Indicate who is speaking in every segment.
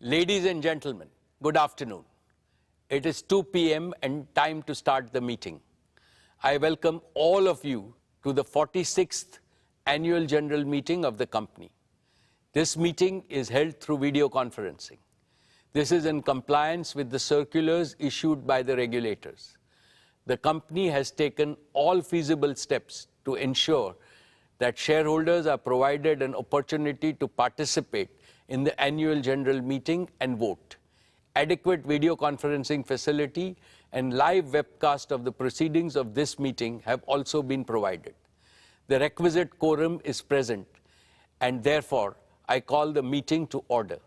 Speaker 1: Ladies and gentlemen, good afternoon. It is 2 p.m. and time to start the meeting. I welcome all of you to the 46th Annual General Meeting of the company. This meeting is held through video conferencing. This is in compliance with the circulars issued by the regulators. The company has taken all feasible steps to ensure that shareholders are provided an opportunity to participate in the annual general meeting and vote. Adequate video conferencing facility and live webcast of the proceedings of this meeting have also been provided. The requisite quorum is present, and therefore I call the meeting to order.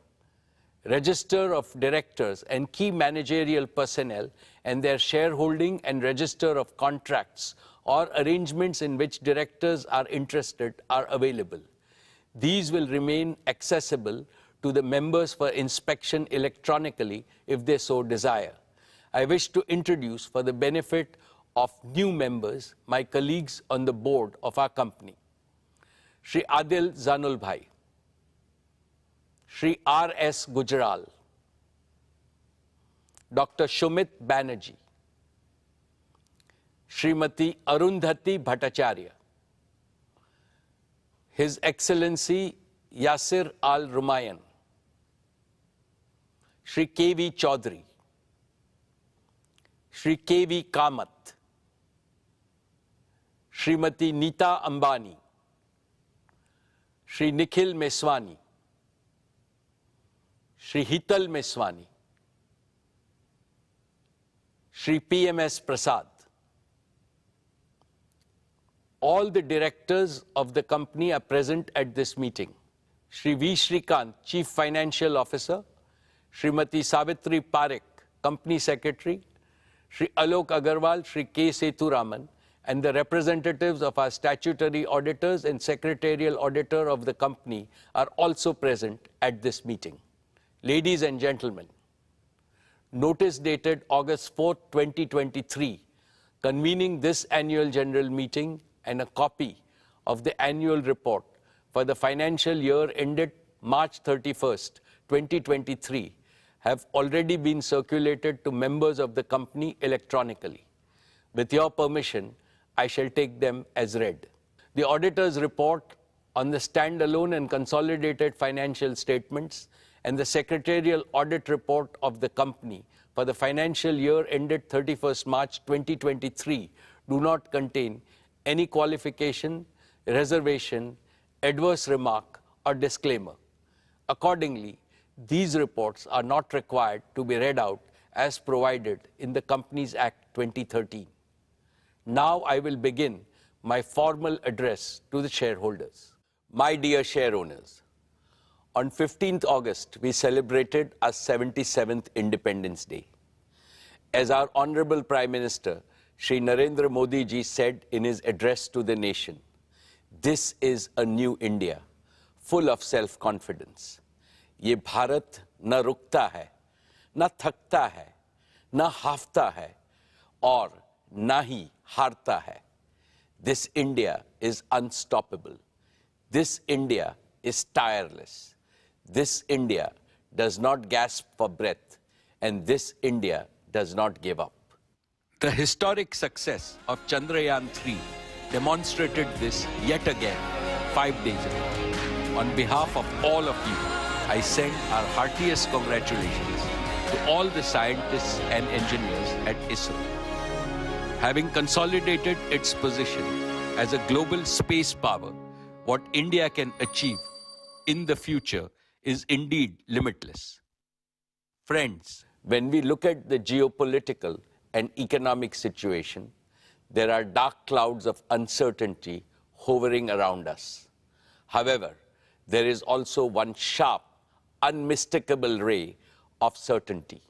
Speaker 1: Register of directors and key managerial personnel and their shareholding and register of contracts or arrangements in which directors are interested are available. These will remain accessible to the members for inspection electronically if they so desire. I wish to introduce, for the benefit of new members, my colleagues on the board of our company. Shri Adil Zanul Bhai, Shri R.S. Gujral, Dr. Shumit Banerjee, Srimati Arundhati Bhattacharya, His Excellency Yasir Al-Rumayyan, Shri K.V. Chaudhary, Shri K.V. Kamath, Srimati Nita Ambani, Shri Nikhil Meswani, Shri Hital Meswani, Shri P.M.S. Prasad. All the directors of the company are present at this meeting. Shri V. Shrikant, Chief Financial Officer, Srimati Savitri Parekh, Company Secretary, Shri Alok Agarwal, Shri K. Sethuraman, and the representatives of our statutory auditors and secretarial auditor of the company are also present at this meeting. Ladies and gentlemen, notice dated August 4, 2023, convening this annual general meeting and a copy of the annual report for the financial year ended March 31st, 2023, have already been circulated to members of the company electronically. With your permission, I shall take them as read. The auditor's report on the standalone and consolidated financial statements and the secretarial audit report of the company for the financial year ended 31st March 2023 do not contain any qualification, reservation, adverse remark, or disclaimer. Accordingly, these reports are not required to be read out as provided in the Companies Act 2013. Now I will begin my formal address to the shareholders. My dear share owners, on 15th August, we celebrated our 77th Independence Day. As our Honorable Prime Minister, Shri Narendra Modi ji said in his address to the nation, this is a new India, full of self-confidence. ये भारत न रुकता है, न थकता है, न हाफता है, और न ही हारता है. This India is unstoppable. This India is tireless. This India does not gasp for breath, and this India does not give up. The historic success of Chandrayaan-3 demonstrated this yet again 5 days ago. On behalf of all of you, I send our heartiest congratulations to all the scientists and engineers at ISRO. Having consolidated its position as a global space power, what India can achieve in the future is indeed limitless. Friends, when we look at the geopolitical and economic situation, there are dark clouds of uncertainty hovering around us. However, there is also one sharp, unmistakable ray of certainty.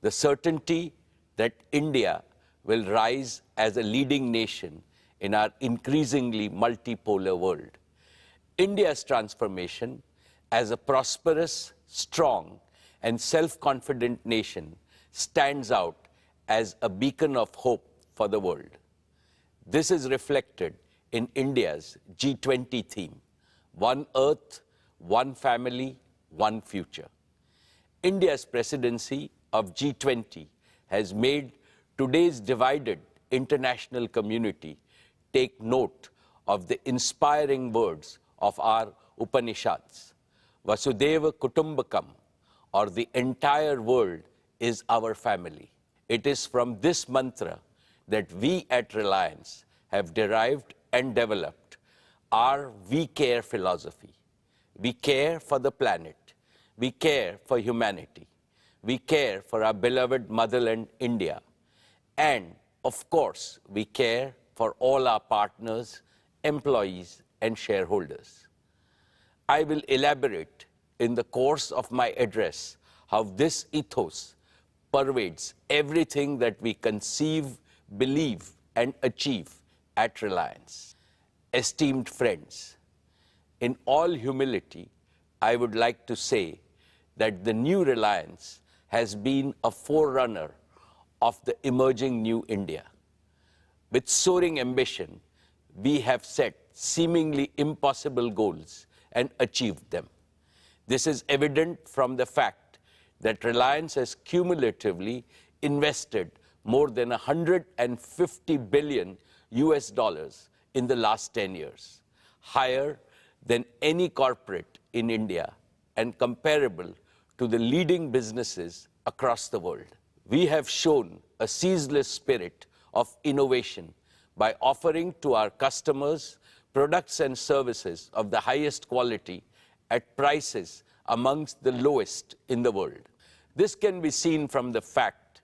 Speaker 1: The certainty that India will rise as a leading nation in our increasingly multipolar world. India's transformation as a prosperous, strong, and self-confident nation stands out as a beacon of hope for the world. This is reflected in India's G20 theme, One Earth, One Family, One Future. India's presidency of G20 has made today's divided international community take note of the inspiring words of our Upanishads. Vasudeva Kutumbakam, or the entire world is our family. It is from this mantra that we at Reliance have derived and developed our We Care philosophy. We care for the planet. We care for humanity. We care for our beloved motherland, India. And, of course, we care for all our partners, employees, and shareholders. I will elaborate in the course of my address how this ethos pervades everything that we conceive, believe, and achieve at Reliance. Esteemed friends, in all humility, I would like to say that the new Reliance has been a forerunner of the emerging new India. With soaring ambition, we have set seemingly impossible goals and achieved them. This is evident from the fact that Reliance has cumulatively invested more than $150 billion in the last 10 years, higher than any corporate in India and comparable to the leading businesses across the world. We have shown a ceaseless spirit of innovation by offering to our customers products and services of the highest quality at prices amongst the lowest in the world. This can be seen from the fact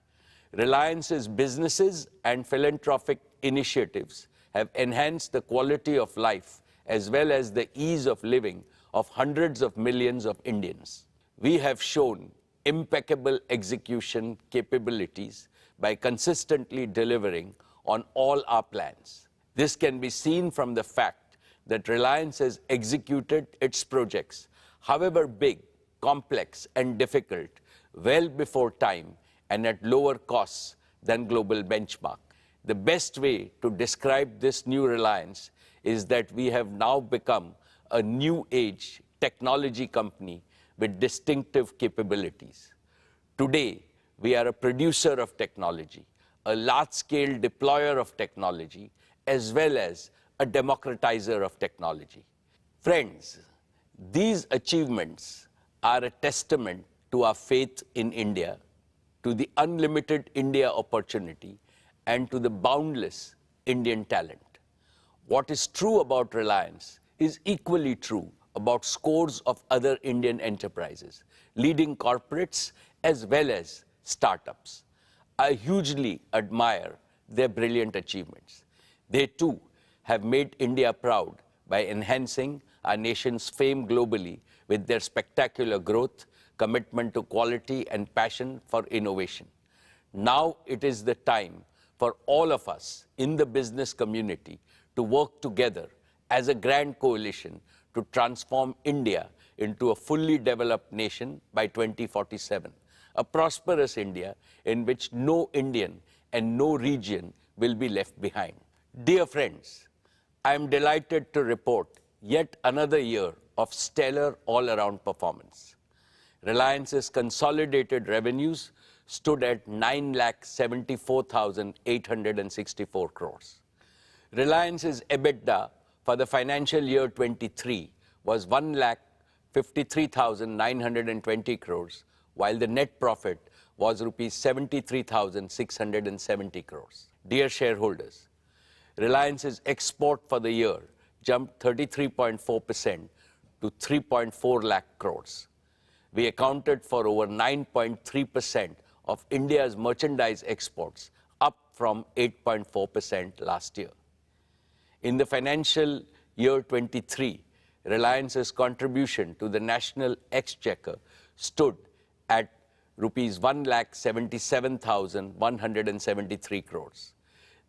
Speaker 1: Reliance's businesses and philanthropic initiatives have enhanced the quality of life as well as the ease of living of hundreds of millions of Indians. We have shown impeccable execution capabilities by consistently delivering on all our plans. This can be seen from the fact that Reliance has executed its projects, however big, complex, and difficult, well before time and at lower costs than global benchmark. The best way to describe this new Reliance is that we have now become a new age technology company with distinctive capabilities. Today, we are a producer of technology, a large-scale deployer of technology, as well as a democratizer of technology. Friends, these achievements are a testament to our faith in India, to the unlimited India opportunity, and to the boundless Indian talent. What is true about Reliance is equally true about scores of other Indian enterprises, leading corporates as well as startups. I hugely admire their brilliant achievements. They too have made India proud by enhancing our nation's fame globally with their spectacular growth, commitment to quality, and passion for innovation. Now it is the time for all of us in the business community to work together as a grand coalition to transform India into a fully developed nation by 2047, a prosperous India in which no Indian and no region will be left behind. Dear friends, I am delighted to report yet another year of stellar all-around performance. Reliance's consolidated revenues stood at 9,74,864 crores. Reliance's EBITDA for the financial year 23 was 1,53,920 crores, while the net profit was rupees 73,670 crores. Dear shareholders, Reliance's export for the year jumped 33.4% to 3.4 lakh crores. We accounted for over 9.3% of India's merchandise exports, up from 8.4% last year. In the financial year 23, Reliance's contribution to the national exchequer stood at rupees 1,77,173 crores.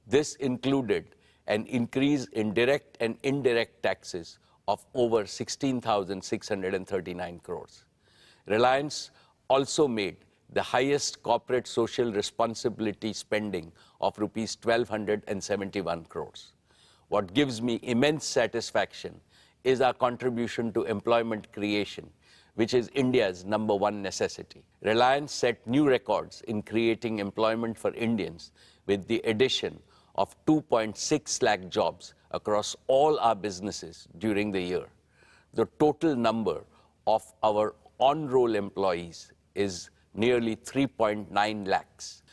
Speaker 1: This included an increase in direct and indirect taxes of over 16,639 crores. Reliance also made the highest corporate social responsibility spending of rupees 1,271 crores. What gives me immense satisfaction is our contribution to employment creation, which is India's #1 necessity. Reliance set new records in creating employment for Indians with the addition of 2.6 lakh jobs across all our businesses during the year. The total number of our on-roll employees is nearly 3.9 lakhs.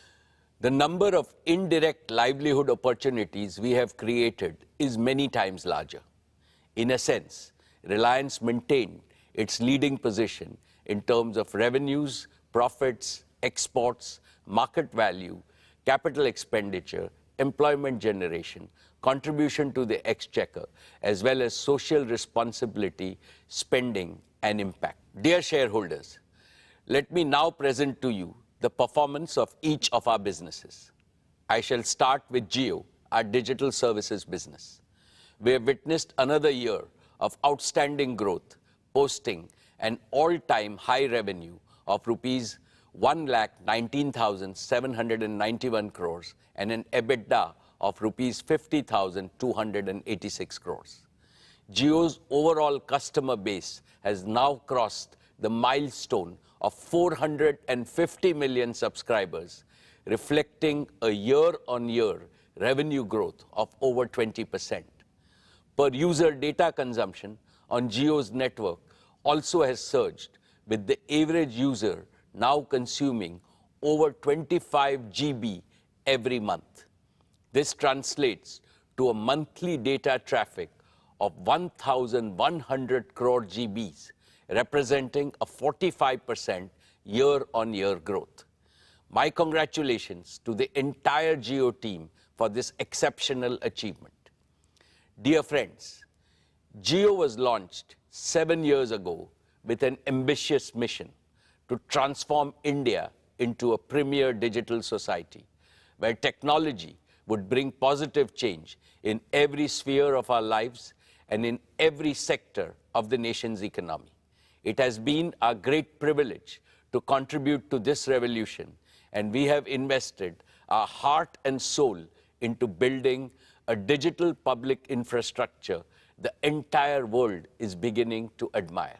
Speaker 1: The number of indirect livelihood opportunities we have created is many times larger. In a sense, Reliance maintained its leading position in terms of revenues, profits, exports, market value, capital expenditure, employment generation, contribution to the exchequer, as well as social responsibility, spending, and impact. Dear shareholders, let me now present to you the performance of each of our businesses. I shall start with Jio, our digital services business. We have witnessed another year of outstanding growth, posting an all-time high revenue of rupees 1,19,791 crores and an EBITDA of rupees 50,286 crores. Jio's overall customer base has now crossed the milestone of 450 million subscribers, reflecting a year-on-year revenue growth of over 20%. Per user data consumption on Jio's network also has surged, with the average user now consuming over 25 GB every month. This translates to a monthly data traffic of 1,100 crore GBs, representing a 45% year-on-year growth. My congratulations to the entire Jio team for this exceptional achievement. Dear friends, Jio was launched 7 years ago with an ambitious mission to transform India into a premier digital society, where technology would bring positive change in every sphere of our lives and in every sector of the nation's economy. It has been our great privilege to contribute to this revolution, and we have invested our heart and soul into building a digital public infrastructure the entire world is beginning to admire.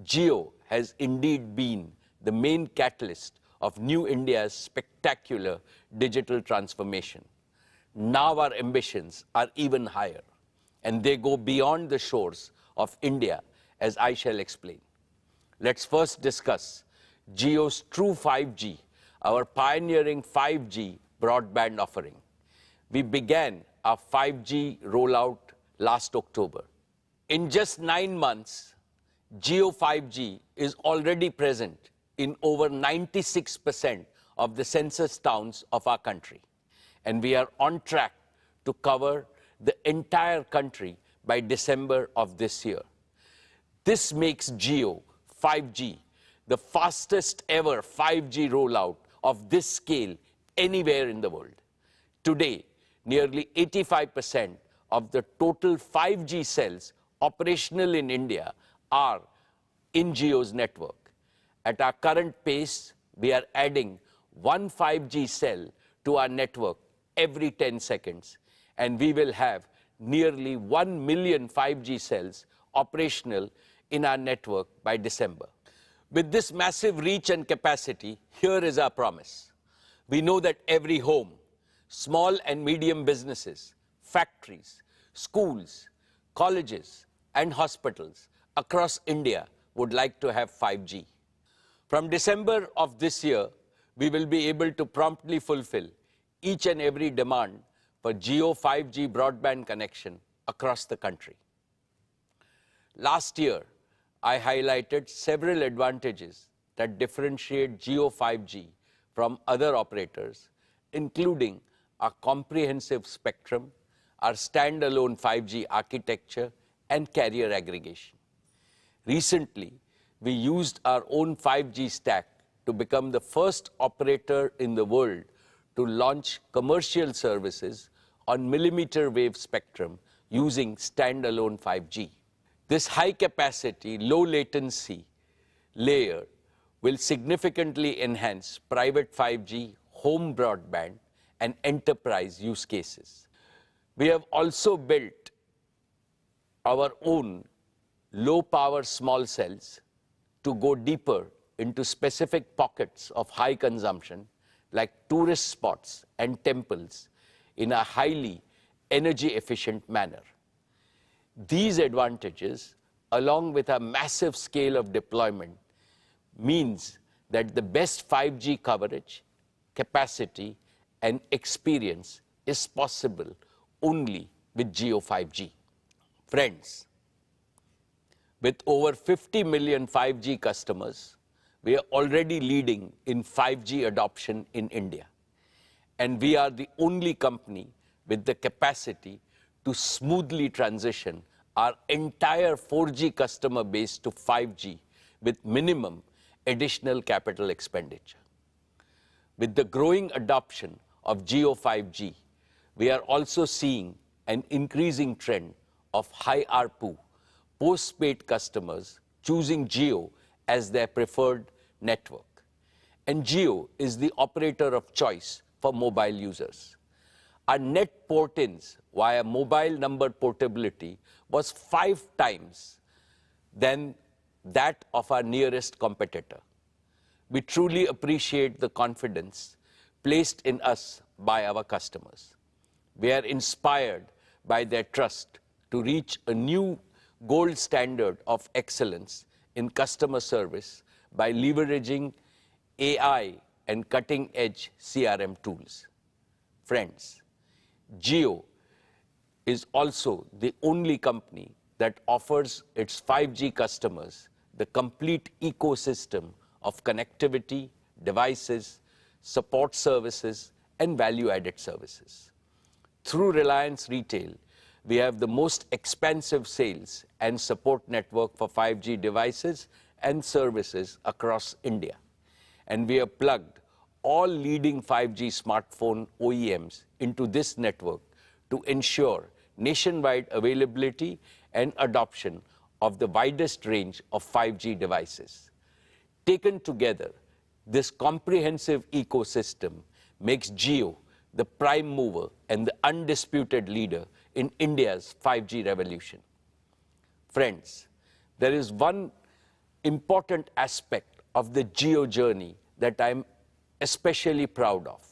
Speaker 1: Jio has indeed been the main catalyst of New India's spectacular digital transformation. Now our ambitions are even higher, and they go beyond the shores of India, as I shall explain. Let's first discuss Jio's True 5G, our pioneering 5G broadband offering. We began our 5G rollout last October. In just 9 months, Jio 5G is already present in over 96% of the census towns of our country, and we are on track to cover the entire country by December of this year. This makes Jio 5G the fastest ever 5G rollout of this scale anywhere in the world. Today, nearly 85% of the total 5G cells operational in India are in Jio's network. At our current pace, we are adding one 5G cell to our network every 10 seconds, and we will have nearly 1 million 5G cells operational in our network by December. With this massive reach and capacity, here is our promise. We know that every home, small and medium businesses, factories, schools, colleges, and hospitals across India would like to have 5G. From December of this year, we will be able to promptly fulfill each and every demand for Jio 5G broadband connection across the country. Last year, I highlighted several advantages that differentiate Jio 5G from other operators, including our comprehensive spectrum, our standalone 5G architecture, and carrier aggregation. Recently, we used our own 5G stack to become the first operator in the world to launch commercial services on millimeter wave spectrum using standalone 5G. This high capacity, low latency layer will significantly enhance private 5G, home broadband, and enterprise use cases. We have also built our own low power small cells, to go deeper into specific pockets of high consumption, like tourist spots and temples, in a highly energy-efficient manner. These advantages, along with a massive scale of deployment, means that the best 5G coverage, capacity, and experience is possible only with Jio 5G. Friends, with over 50 million 5G customers, we are already leading in 5G adoption in India. And we are the only company with the capacity to smoothly transition our entire 4G customer base to 5G with minimum additional capital expenditure. With the growing adoption of Jio 5G, we are also seeing an increasing trend of high ARPU post-paid customers choosing Jio as their preferred network. And Jio is the operator of choice for mobile users. Our net port-ins via mobile number portability was 5 times than that of our nearest competitor. We truly appreciate the confidence placed in us by our customers. We are inspired by their trust to reach a new gold standard of excellence in customer service by leveraging AI and cutting-edge CRM tools. Friends, Jio is also the only company that offers its 5G customers the complete ecosystem of connectivity, devices, support services, and value-added services. Through Reliance Retail, we have the most expansive sales and support network for 5G devices and services across India. And we have plugged all leading 5G smartphone OEMs into this network to ensure nationwide availability and adoption of the widest range of 5G devices. Taken together, this comprehensive ecosystem makes Jio the prime mover and the undisputed leader in India's 5G revolution. Friends, there is one important aspect of the Jio journey that I'm especially proud of,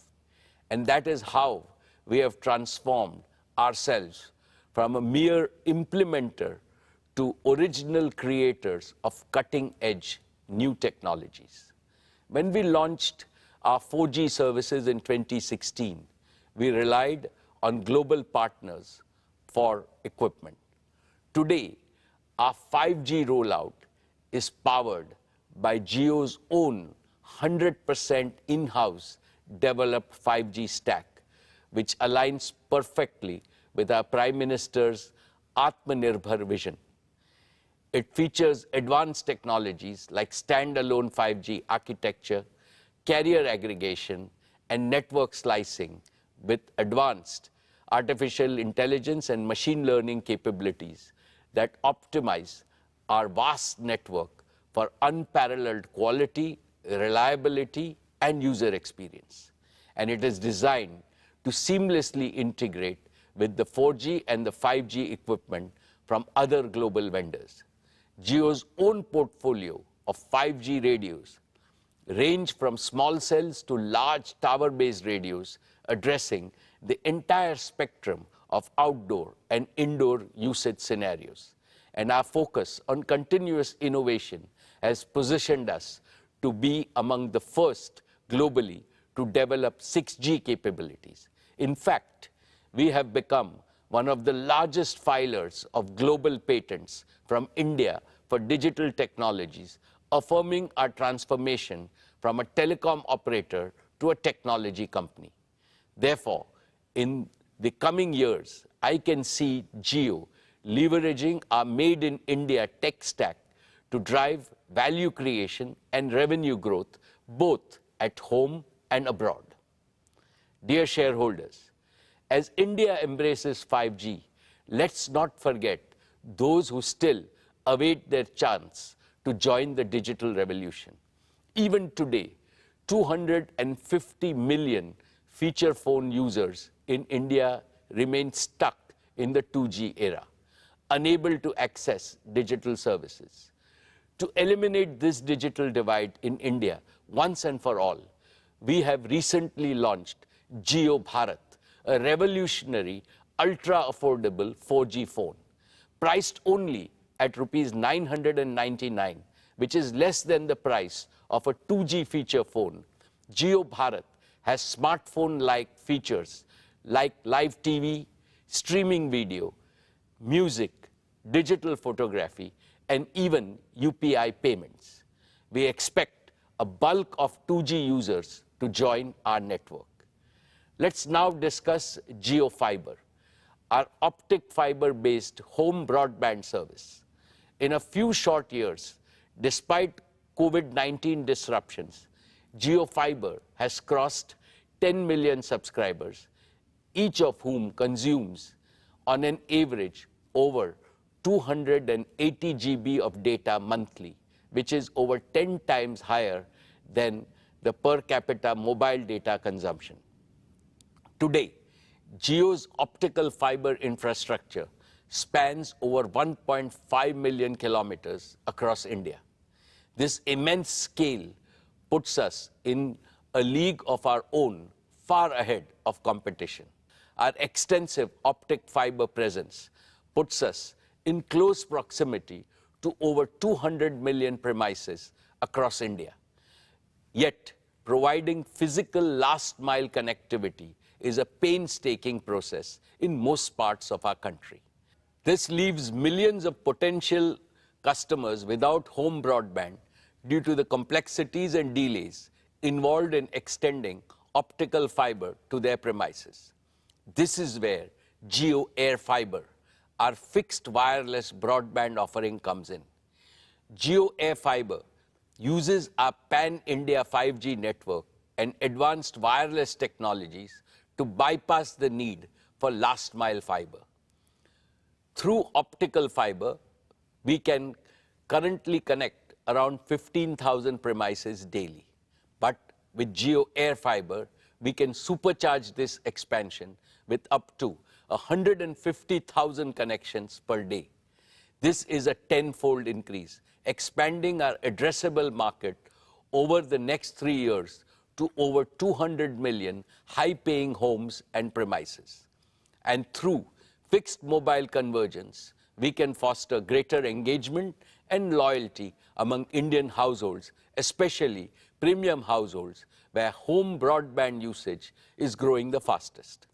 Speaker 1: and that is how we have transformed ourselves from a mere implementer to original creators of cutting-edge new technologies. When we launched our 4G services in 2016, we relied on global partners for equipment. Today, our 5G rollout is powered by Jio's own 100% in-house developed 5G stack, which aligns perfectly with our Prime Minister's Atmanirbhar vision. It features advanced technologies like standalone 5G architecture, carrier aggregation, and network slicing with advanced artificial intelligence and machine learning capabilities that optimize our vast network for unparalleled quality, reliability, and user experience. And it is designed to seamlessly integrate with the 4G and the 5G equipment from other global vendors. Jio's own portfolio of 5G radios range from small cells to large tower-based radios, addressing the entire spectrum of outdoor and indoor usage scenarios. And our focus on continuous innovation has positioned us to be among the first globally to develop 6G capabilities. In fact, we have become one of the largest filers of global patents from India for digital technologies, affirming our transformation from a telecom operator to a technology company. Therefore, in the coming years, I can see Jio leveraging our Made in India tech stack to drive value creation and revenue growth both at home and abroad. Dear shareholders, as India embraces 5G, let's not forget those who still await their chance to join the digital revolution. Even today, 250 million feature phone users in India remain stuck in the 2G era, unable to access digital services. To eliminate this digital divide in India once and for all, we have recently launched Jio Bharat, a revolutionary, ultra-affordable 4G phone, priced only at Rs 999, which is less than the price of a 2G feature phone. Jio Bharat has smartphone-like features like live TV, streaming video, music, digital photography, and even UPI payments. We expect a bulk of 2G users to join our network. Let's now discuss Jio Fiber, our optic fiber-based home broadband service. In a few short years, despite COVID-19 disruptions, Jio Fiber has crossed 10 million subscribers, each of whom consumes, on an average, over 280 GB of data monthly, which is over 10 times higher than the per capita mobile data consumption. Today, Jio's optical fiber infrastructure spans over 1.5 million kilometers across India. This immense scale puts us in a league of our own, far ahead of competition. Our extensive optic fiber presence puts us in close proximity to over 200 million premises across India. Yet, providing physical last-mile connectivity is a painstaking process in most parts of our country. This leaves millions of potential customers without home broadband due to the complexities and delays involved in extending optical fiber to their premises. This is where Jio Air Fiber, our fixed wireless broadband offering, comes in. Jio Air Fiber uses our pan-India 5G network and advanced wireless technologies to bypass the need for last-mile fiber. Through optical fiber, we can currently connect around 15,000 premises daily. But with Jio Air Fiber, we can supercharge this expansion with up to 150,000 connections per day. This is a tenfold increase, expanding our addressable market over the next 3 years to over 200 million high-paying homes and premises. And through fixed mobile convergence, we can foster greater engagement and loyalty among Indian households, especially premium households, where home broadband usage is growing the fastest.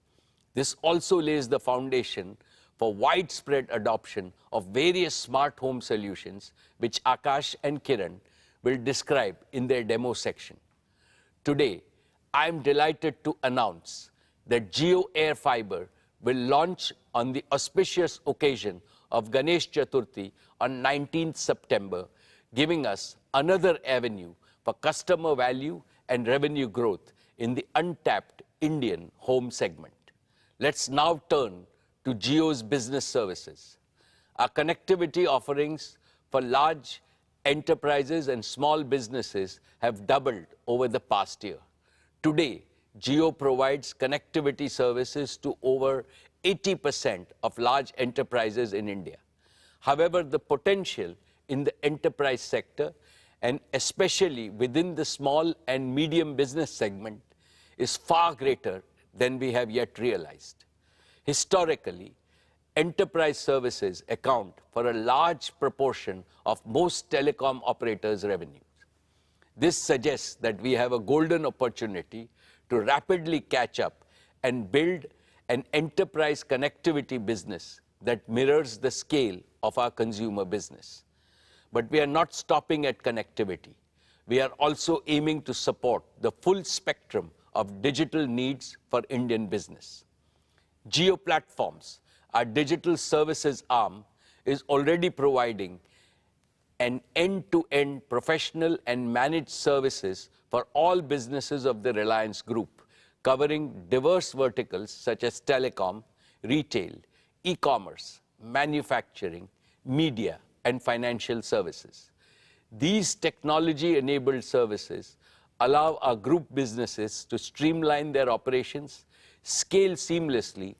Speaker 1: This also lays the foundation for widespread adoption of various smart home solutions, which Akash and Kiran will describe in their demo section. Today, I am delighted to announce that Jio Air Fiber will launch on the auspicious occasion of Ganesh Chaturthi on 19th September, giving us another avenue for customer value and revenue growth in the untapped Indian home segment. Let's now turn to Jio's business services. Our connectivity offerings for large enterprises and small businesses have doubled over the past year. Today, Jio provides connectivity services to over 80% of large enterprises in India. However, the potential in the enterprise sector, and especially within the small and medium business segment, is far greater than we have yet realized. Historically, enterprise services account for a large proportion of most telecom operators' revenues. This suggests that we have a golden opportunity to rapidly catch up and build an enterprise connectivity business that mirrors the scale of our consumer business. But we are not stopping at connectivity. We are also aiming to support the full spectrum of digital needs for Indian business. Jio Platforms, our digital services arm, is already providing an end-to-end professional and managed services for all businesses of the Reliance Group, covering diverse verticals such as telecom, retail, e-commerce, manufacturing, media, and financial services. These technology-enabled services allow our group businesses to streamline their operations, scale seamlessly,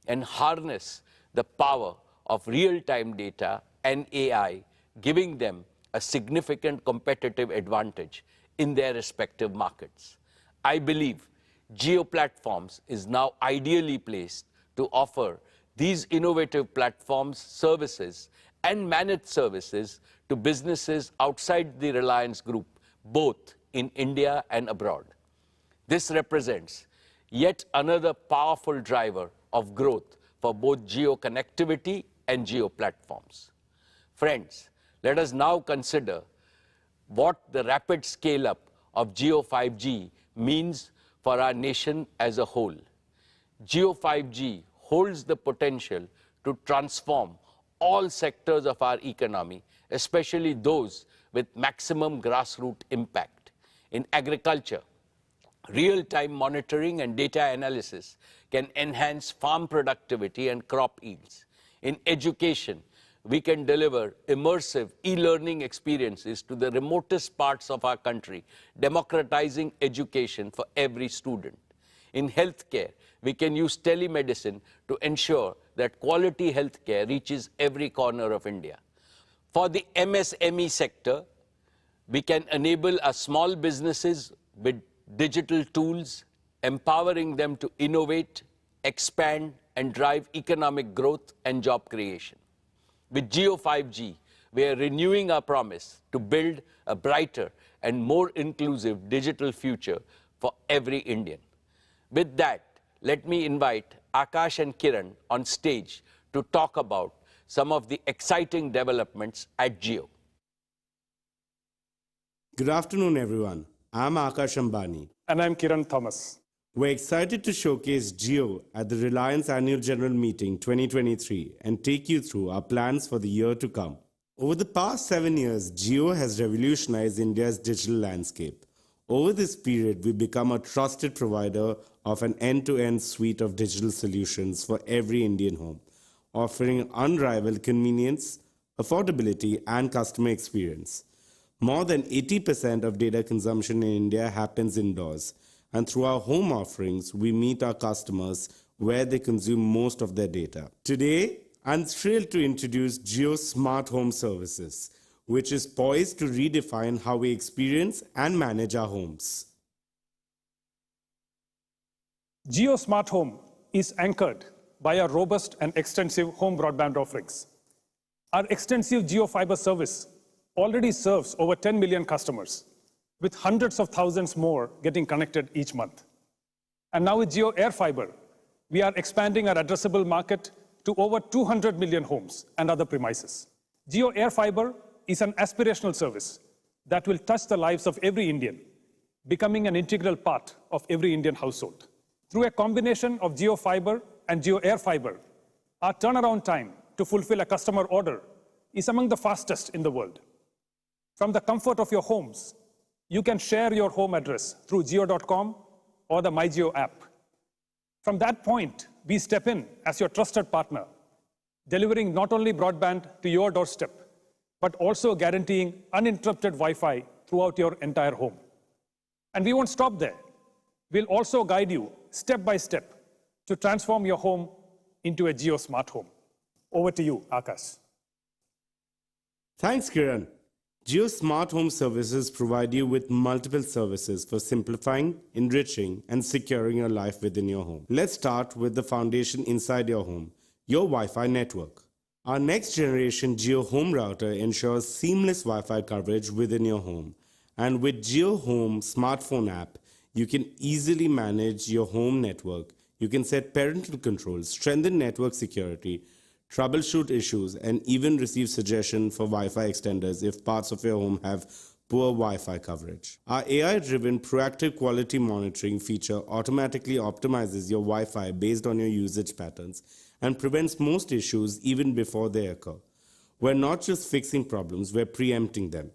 Speaker 1: and harness the power of real-time data and AI, giving them a significant competitive advantage in their respective markets. I believe Jio Platforms is now ideally placed to offer these innovative platforms, services, and managed services to businesses outside the Reliance Group, both in India and abroad. This represents yet another powerful driver of growth for both Jio connectivity and Jio platforms. Friends, let us now consider what the rapid scale-up of Jio 5G means for our nation as a whole. Jio 5G holds the potential to transform all sectors of our economy, especially those with maximum grassroots impact. In agriculture, real-time monitoring and data analysis can enhance farm productivity and crop yields. In education, we can deliver immersive e-learning experiences to the remotest parts of our country, democratizing education for every student. In healthcare, we can use telemedicine to ensure that quality healthcare reaches every corner of India. For the MSME sector, we can enable our small businesses with digital tools, empowering them to innovate, expand, and drive economic growth and job creation. With Jio 5G, we are renewing our promise to build a brighter and more inclusive digital future for every Indian. With that, let me invite Akash and Kiran on stage to talk about some of the exciting developments at Jio.
Speaker 2: Good afternoon, everyone. I'm Akash Ambani.
Speaker 3: And I'm Kiran Thomas.
Speaker 2: We're excited to showcase Jio at the Reliance Annual General Meeting 2023 and take you through our plans for the year to come. Over the past 7 years, Jio has revolutionized India's digital landscape. Over this period, we've become a trusted provider of an end-to-end suite of digital solutions for every Indian home, offering unrivaled convenience, affordability, and customer experience. More than 80% of data consumption in India happens indoors, and through our home offerings, we meet our customers where they consume most of their data. Today, I'm thrilled to introduce Jio Smart Home Services, which is poised to redefine how we experience and manage our homes.
Speaker 3: Jio Smart Home is anchored by our robust and extensive home broadband offerings. Our extensive Jio Fiber service already serves over 10 million customers, with hundreds of thousands more getting connected each month. And now with Jio Air Fiber, we are expanding our addressable market to over 200 million homes and other premises. Jio Air Fiber is an aspirational service that will touch the lives of every Indian, becoming an integral part of every Indian household. Through a combination of Jio Fiber and Jio Air Fiber, our turnaround time to fulfill a customer order is among the fastest in the world. From the comfort of your homes, you can share your home address through Jio.com or the MyJio app. From that point, we step in as your trusted partner, delivering not only broadband to your doorstep, but also guaranteeing uninterrupted Wi-Fi throughout your entire home. And we won't stop there. We'll also guide you step by step to transform your home into a Jio Smart Home. Over to you, Akash.
Speaker 2: Thanks, Kiran. Jio Smart Home Services provide you with multiple services for simplifying, enriching, and securing your life within your home. Let's start with the foundation inside your home, your Wi-Fi network. Our next generation Jio Home Router ensures seamless Wi-Fi coverage within your home. And with Jio Home smartphone app, you can easily manage your home network. You can set parental controls, strengthen network security, troubleshoot issues, and even receive suggestions for Wi-Fi extenders if parts of your home have poor Wi-Fi coverage. Our AI-driven proactive quality monitoring feature automatically optimizes your Wi-Fi based on your usage patterns and prevents most issues even before they occur. We're not just fixing problems, we're preempting them.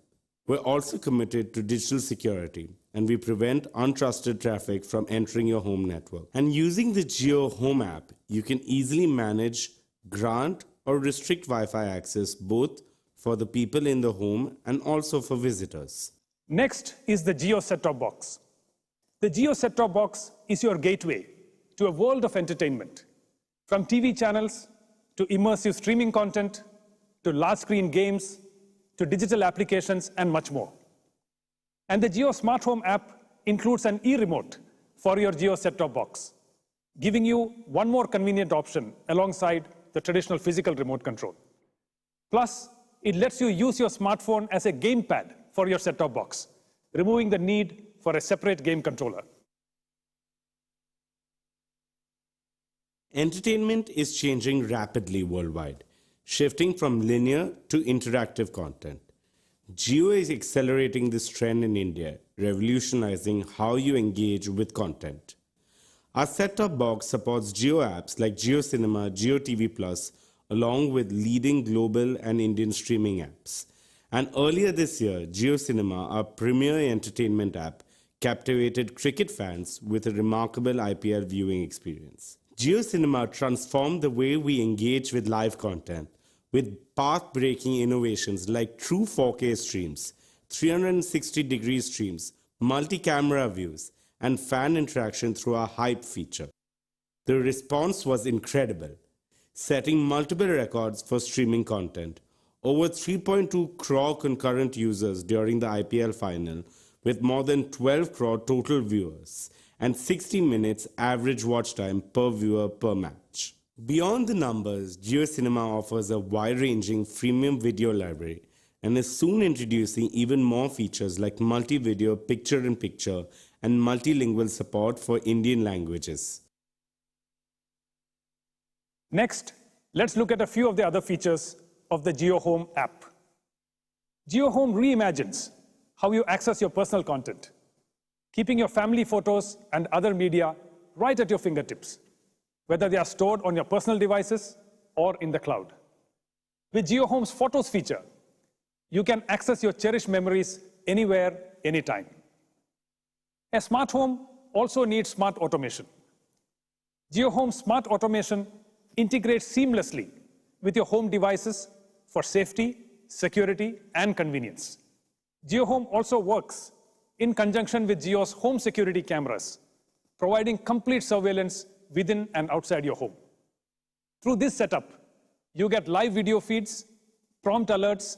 Speaker 2: We're also committed to digital security, and we prevent untrusted traffic from entering your home network. And using the Jio Home app, you can easily manage, grant, or restrict Wi-Fi access both for the people in the home and also for visitors.
Speaker 3: Next is the Jio set-top box. The Jio set-top box is your gateway to a world of entertainment, from TV channels to immersive streaming content to large-screen games to digital applications, and much more. And the Jio Smart Home app includes an e-remote for your Jio set-top box, giving you one more convenient option alongside the traditional physical remote control. Plus, it lets you use your smartphone as a gamepad for your set-top box, removing the need for a separate game controller.
Speaker 2: Entertainment is changing rapidly worldwide, shifting from linear to interactive content. Jio is accelerating this trend in India, revolutionizing how you engage with content. Our set-top box supports Jio apps like Jio Cinema, Jio TV Plus, along with leading global and Indian streaming apps. And earlier this year, Jio Cinema, our premier entertainment app, captivated cricket fans with a remarkable IPL viewing experience. Jio Cinema transformed the way we engage with live content, with path-breaking innovations like true 4K streams, 360-degree streams, multi-camera views, and fan interaction through our Hype feature. The response was incredible, setting multiple records for streaming content. Over 3.2 crore concurrent users during the IPL final, with more than 12 crore total viewers, and 60 minutes average watch time per viewer per match. Beyond the numbers, Jio Cinema offers a wide-ranging freemium video library and is soon introducing even more features like multi-video, picture-in-picture, and multilingual support for Indian languages.
Speaker 3: Next, let's look at a few of the other features of the Jio Home app. Jio Home reimagines how you access your personal content, keeping your family photos and other media right at your fingertips, whether they are stored on your personal devices or in the cloud. With Jio Home's Photos feature, you can access your cherished memories anywhere, anytime. A smart home also needs smart automation. Jio Home Smart Automation integrates seamlessly with your home devices for safety, security, and convenience. Jio Home also works in conjunction with Jio's home security cameras, providing complete surveillance within and outside your home. Through this setup, you get live video feeds, prompt alerts,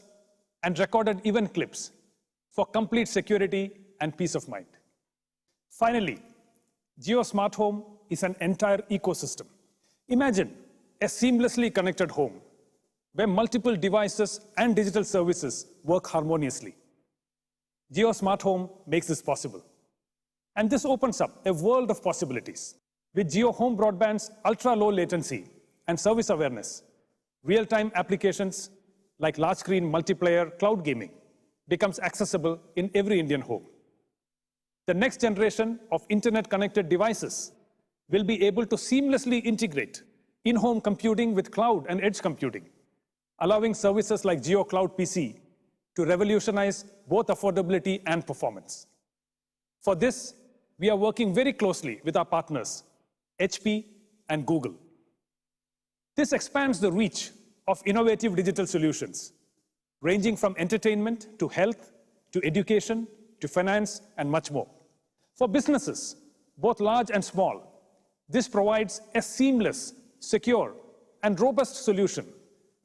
Speaker 3: and recorded event clips for complete security and peace of mind. Finally, Jio Smart Home is an entire ecosystem. Imagine a seamlessly connected home where multiple devices and digital services work harmoniously. Jio Smart Home makes this possible. And this opens up a world of possibilities. With Jio Home Broadband's ultra-low latency and service awareness, real-time applications like large-screen multiplayer cloud gaming becomes accessible in every Indian home. The next generation of internet-connected devices will be able to seamlessly integrate in-home computing with cloud and edge computing, allowing services like Jio Cloud PC to revolutionize both affordability and performance. For this, we are working very closely with our partners, HP and Google. This expands the reach of innovative digital solutions, ranging from entertainment to health, to education, to finance, and much more. For businesses, both large and small, this provides a seamless, secure, and robust solution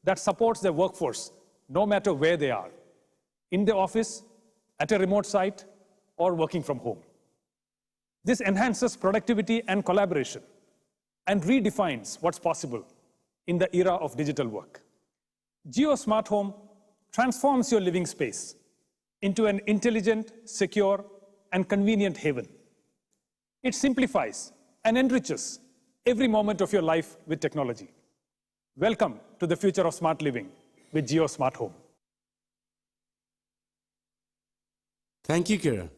Speaker 3: that supports their workforce no matter where they are, in the office, at a remote site, or working from home. This enhances productivity and collaboration and redefines what's possible in the era of digital work. Jio Smart Home transforms your living space into an intelligent, secure, and convenient haven. It simplifies and enriches every moment of your life with technology. Welcome to the future of smart living with Jio Smart Home.
Speaker 2: Thank you, Kiran.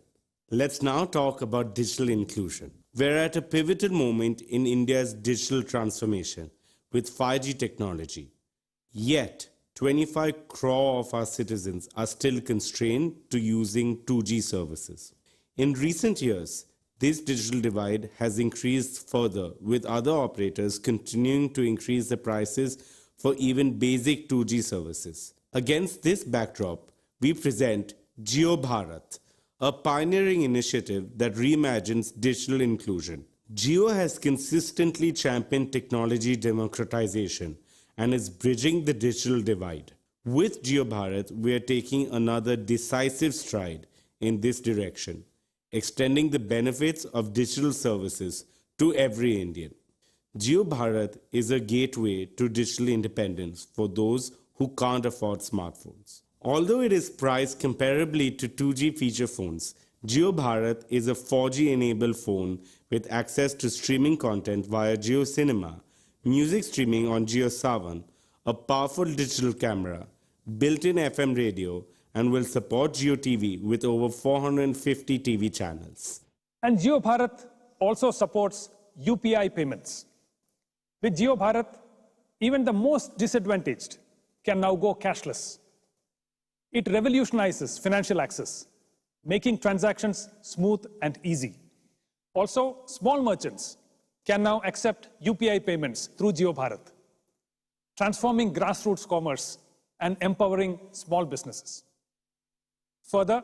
Speaker 2: Let's now talk about digital inclusion. We're at a pivotal moment in India's digital transformation with 5G technology. Yet, 25 crore of our citizens are still constrained to using 2G services. In recent years, this digital divide has increased further, with other operators continuing to increase the prices for even basic 2G services. Against this backdrop, we present Jio Bharat, a pioneering initiative that reimagines digital inclusion. Jio has consistently championed technology democratization and is bridging the digital divide. With JioBharat, we are taking another decisive stride in this direction, extending the benefits of digital services to every Indian. JioBharat is a gateway to digital independence for those who can't afford smartphones. Although it is priced comparably to 2G feature phones, JioBharat is a 4G-enabled phone with access to streaming content via JioCinema, music streaming on JioSaavn, a powerful digital camera, built-in FM radio, and will support JioTV with over 450 TV channels.
Speaker 3: And JioBharat also supports UPI payments. With JioBharat, even the most disadvantaged can now go cashless. It revolutionizes financial access, making transactions smooth and easy. Also, small merchants can now accept UPI payments through JioBharat, transforming grassroots commerce and empowering small businesses. Further,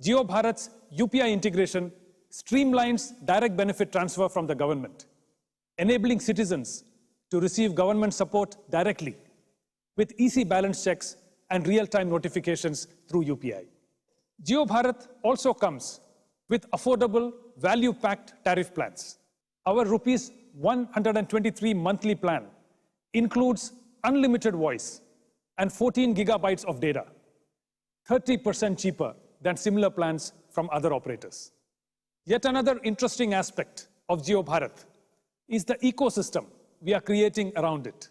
Speaker 3: JioBharat's UPI integration streamlines direct benefit transfer from the government, enabling citizens to receive government support directly with easy balance checks and real-time notifications through UPI. JioBharat also comes with affordable, value-packed tariff plans. Our rupees 123 monthly plan includes unlimited voice and 14 gigabytes of data, 30% cheaper than similar plans from other operators. Yet another interesting aspect of JioBharat is the ecosystem we are creating around it.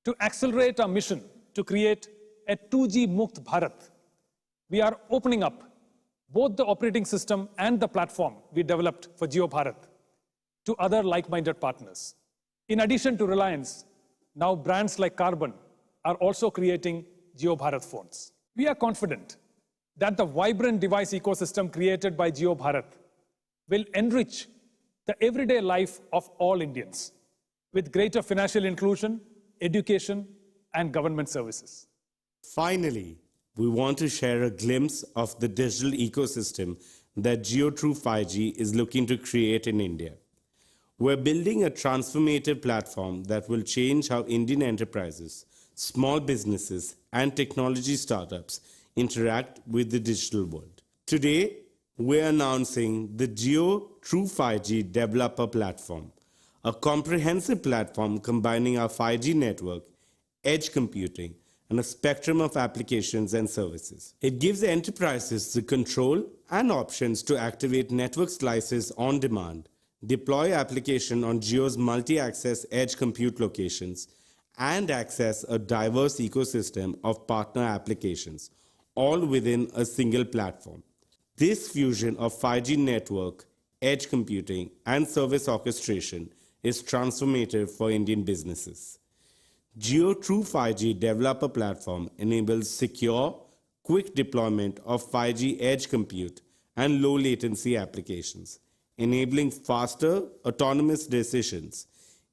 Speaker 3: To accelerate our mission to create a 2G Mukt Bharat, we are opening up both the operating system and the platform we developed for JioBharat to other like-minded partners. In addition to Reliance, now brands like Carbon are also creating JioBharat phones. We are confident that the vibrant device ecosystem created by JioBharat will enrich the everyday life of all Indians with greater financial inclusion, education, and government services.
Speaker 2: Finally, we want to share a glimpse of the digital ecosystem that JioTrue 5G is looking to create in India. We're building a transformative platform that will change how Indian enterprises, small businesses, and technology startups interact with the digital world. Today, we're announcing the JioTrue 5G Developer Platform, a comprehensive platform combining our 5G network, edge computing, and a spectrum of applications and services. It gives enterprises the control and options to activate network slices on demand, deploy application on Jio's multi-access edge compute locations, and access a diverse ecosystem of partner applications, all within a single platform. This fusion of 5G network, edge computing, and service orchestration is transformative for Indian businesses. JioTrue 5G Developer Platform enables secure, quick deployment of 5G edge compute and low latency applications, enabling faster, autonomous decisions,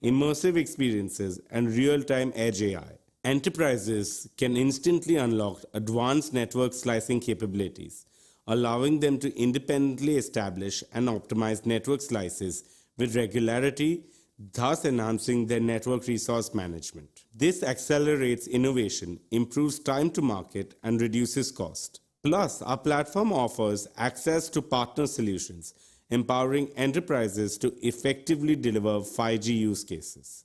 Speaker 2: immersive experiences, and real-time edge AI. Enterprises can instantly unlock advanced network slicing capabilities, allowing them to independently establish and optimize network slices with regularity, thus enhancing their network resource management. This accelerates innovation, improves time to market, and reduces cost. Plus, our platform offers access to partner solutions, empowering enterprises to effectively deliver 5G use cases.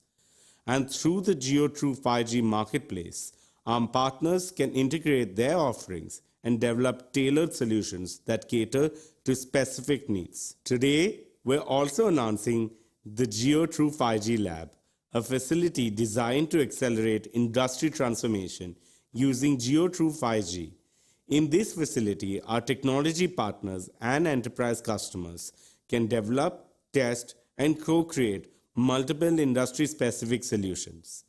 Speaker 2: And through the JioTrue 5G marketplace, our partners can integrate their offerings and develop tailored solutions that cater to specific needs. Today, we're also announcing the JioTrue 5G Lab, a facility designed to accelerate industry transformation using JioTrue 5G. In this facility, our technology partners and enterprise customers can develop, test, and co-create multiple industry-specific solutions.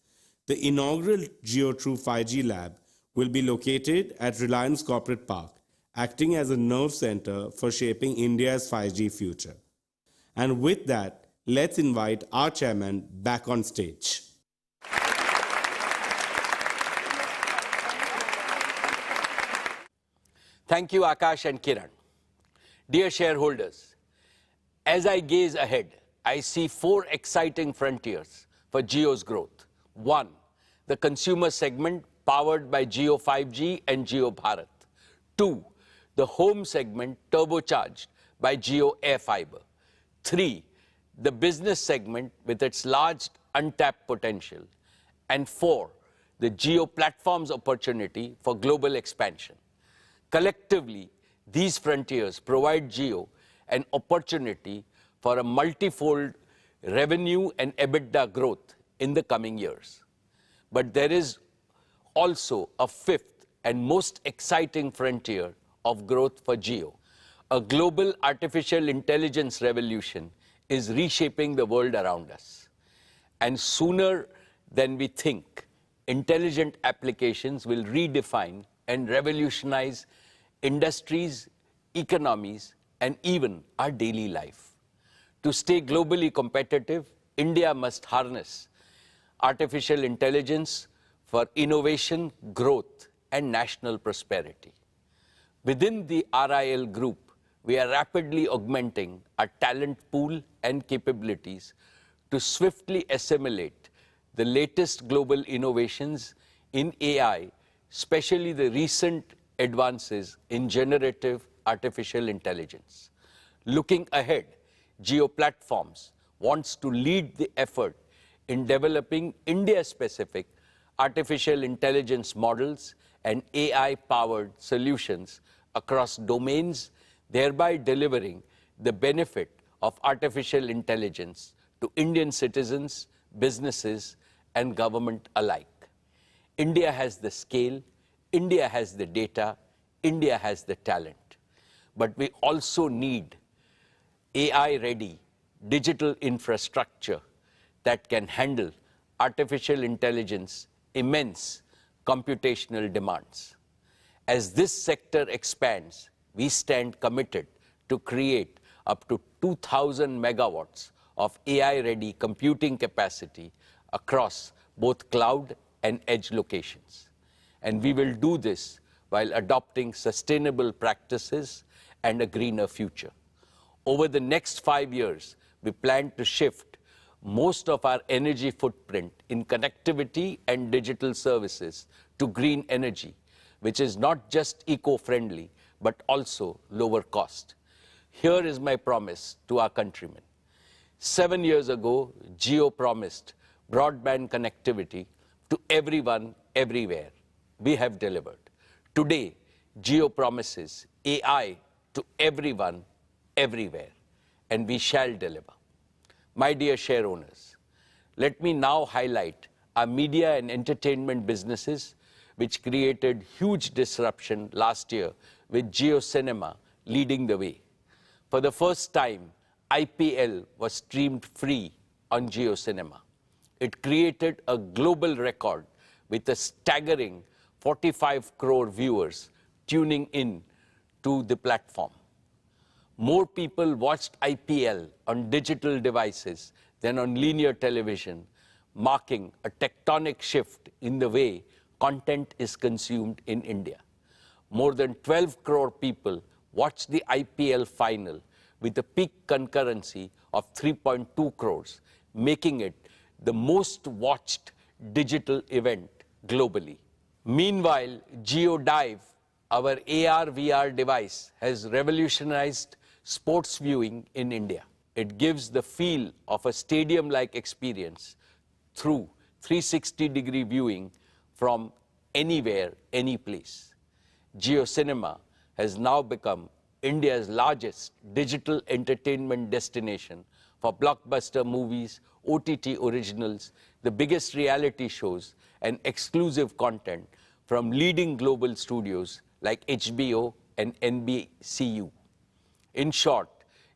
Speaker 2: The inaugural JioTrue 5G Lab will be located at Reliance Corporate Park, acting as a nerve center for shaping India's 5G future. And with that, let's invite our chairman back on stage.
Speaker 1: Thank you, Akash and Kiran. Dear shareholders, as I gaze ahead, I see 4 exciting frontiers for Jio's growth. 1, the consumer segment powered by Jio 5G and Jio Bharat. 2. The home segment turbocharged by Jio Air Fiber. 3. The business segment with its large untapped potential. And 4. The Jio platforms opportunity for global expansion. Collectively, these frontiers provide Jio an opportunity for a multifold revenue and EBITDA growth in the coming years. But there is also a fifth and most exciting frontier of growth for Jio. A global artificial intelligence revolution is reshaping the world around us. And sooner than we think, intelligent applications will redefine and revolutionize industries, economies, and even our daily life. To stay globally competitive, India must harness artificial intelligence for innovation, growth, and national prosperity. Within the RIL group, we are rapidly augmenting our talent pool and capabilities to swiftly assimilate the latest global innovations in AI, especially the recent advances in generative artificial intelligence. Looking ahead, Jio Platforms wants to lead the effort in developing India-specific artificial intelligence models and AI-powered solutions across domains, thereby delivering the benefit of artificial intelligence to Indian citizens, businesses, and government alike. India has the scale, India has the data, India has the talent. But we also need AI-ready digital infrastructure that can handle artificial intelligence immense computational demands. As this sector expands, we stand committed to create up to 2,000 megawatts of AI-ready computing capacity across both cloud and edge locations. And we will do this while adopting sustainable practices and a greener future. Over the next 5 years, we plan to shift most of our energy footprint in connectivity and digital services to green energy, which is not just eco-friendly, but also lower cost. Here is my promise to our countrymen. 7 years ago, Jio promised broadband connectivity to everyone, everywhere. We have delivered. Today, Jio promises AI to everyone, everywhere, and we shall deliver. My dear share owners, let me now highlight our media and entertainment businesses, which created huge disruption last year with Jio Cinema leading the way. For the first time, IPL was streamed free on Jio Cinema. It created a global record with a staggering 45 crore viewers tuning in to the platform. More people watched IPL on digital devices than on linear television, marking a tectonic shift in the way content is consumed in India. More than 12 crore people watched the IPL final with a peak concurrency of 3.2 crores, making it the most watched digital event globally. Meanwhile, Jio Dive, our AR/VR device, has revolutionized sports viewing in India. It gives the feel of a stadium-like experience through 360-degree viewing from anywhere, any place. Jio Cinema has now become India's largest digital entertainment destination for blockbuster movies, OTT originals, the biggest reality shows, and exclusive content from leading global studios like HBO and NBCU. In short,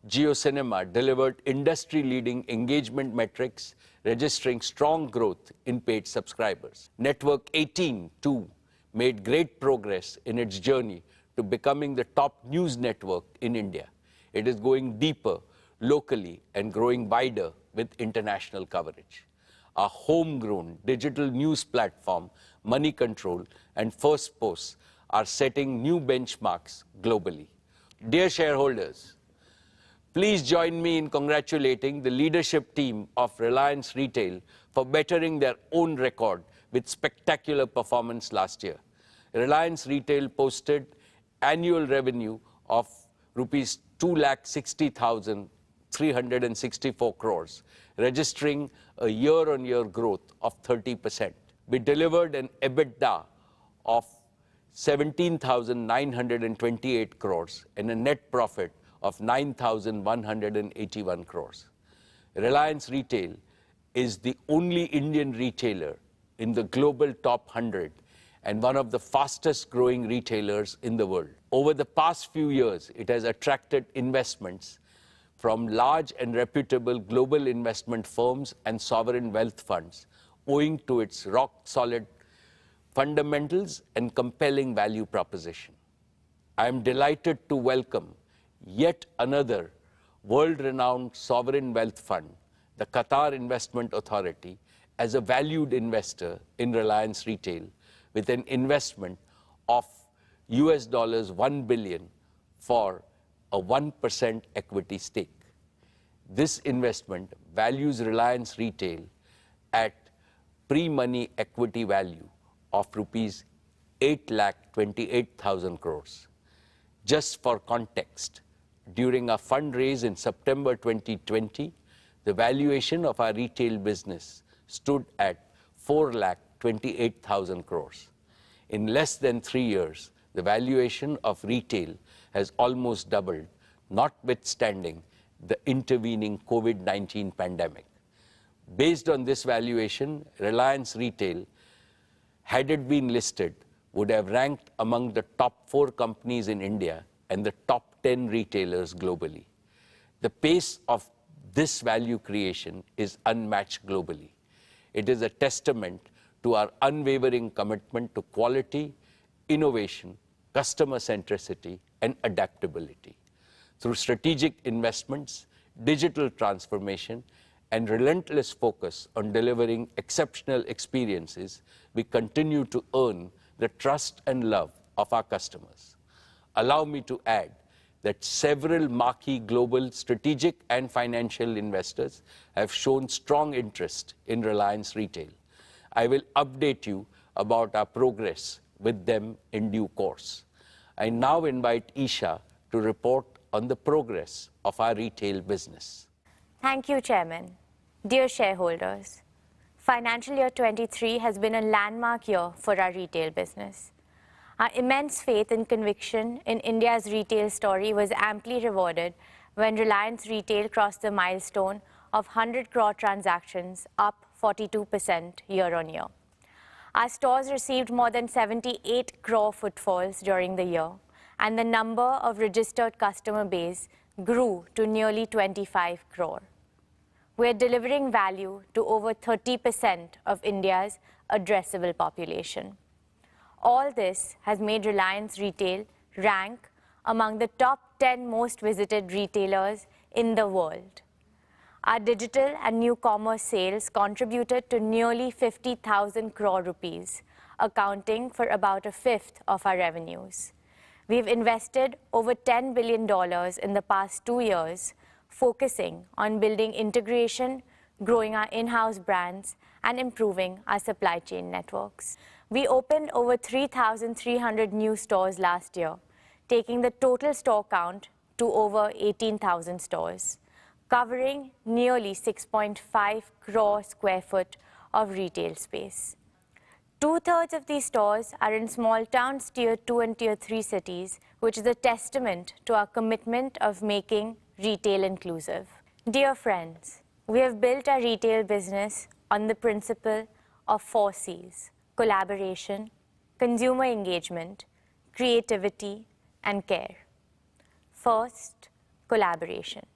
Speaker 1: Jio Cinema delivered industry-leading engagement metrics, registering strong growth in paid subscribers. Network 18, too, made great progress in its journey to becoming the top news network in India. It is going deeper locally and growing wider with international coverage. Our homegrown digital news platform, Money Control and First Post, are setting new benchmarks globally. Dear shareholders, please join me in congratulating the leadership team of Reliance Retail for bettering their own record with spectacular performance last year. Reliance Retail posted annual revenue of rupees 2,60,364 crores, registering a year-on-year growth of 30%. We delivered an EBITDA of 17,928 crores and a net profit of 9,181 crores. Reliance Retail is the only Indian retailer in the global top 100 and one of the fastest growing retailers in the world. Over the past few years, it has attracted investments from large and reputable global investment firms and sovereign wealth funds, owing to its rock-solid fundamentals and compelling value proposition. I am delighted to welcome yet another world-renowned sovereign wealth fund, the Qatar Investment Authority, as a valued investor in Reliance Retail with an investment of $1 billion for a 1% equity stake. This investment values Reliance Retail at pre-money equity value of rupees 8,28,000 crores. Just for context, during our fundraise in September 2020, the valuation of our retail business stood at 4,28,000 crores. In less than 3 years, the valuation of retail has almost doubled, notwithstanding the intervening COVID-19 pandemic. Based on this valuation, Reliance Retail, had it been listed, would have ranked among the top 4 companies in India and the top 10 retailers globally. The pace of this value creation is unmatched globally. It is a testament to our unwavering commitment to quality, innovation, customer centricity, and adaptability. Through strategic investments, digital transformation, and relentless focus on delivering exceptional experiences, we continue to earn the trust and love of our customers. Allow me to add that several marquee global strategic and financial investors have shown strong interest in Reliance Retail. I will update you about our progress with them in due course. I now invite Isha to report on the progress of our retail business.
Speaker 4: Thank you, Chairman. Dear shareholders, financial year 23 has been a landmark year for our retail business. Our immense faith and conviction in India's retail story was amply rewarded when Reliance Retail crossed the milestone of 100 crore transactions, up 42% year-on-year. Our stores received more than 78 crore footfalls during the year, and the number of registered customer base grew to nearly 25 crore. We're delivering value to over 30% of India's addressable population. All this has made Reliance Retail rank among the top 10 most visited retailers in the world. Our digital and new commerce sales contributed to nearly 50,000 crore rupees, accounting for about a fifth of our revenues. We've invested over $10 billion in the past 2 years, focusing on building integration, growing our in-house brands, and improving our supply chain networks. We opened over 3,300 new stores last year, taking the total store count to over 18,000 stores, covering nearly 6.5 crore square foot of retail space. 2/3 of these stores are in small towns, tier 2 and tier 3 cities, which is a testament to our commitment of making retail inclusive. Dear friends, we have built our retail business on the principle of 4 C's: collaboration, consumer engagement, creativity, and care. First, collaboration.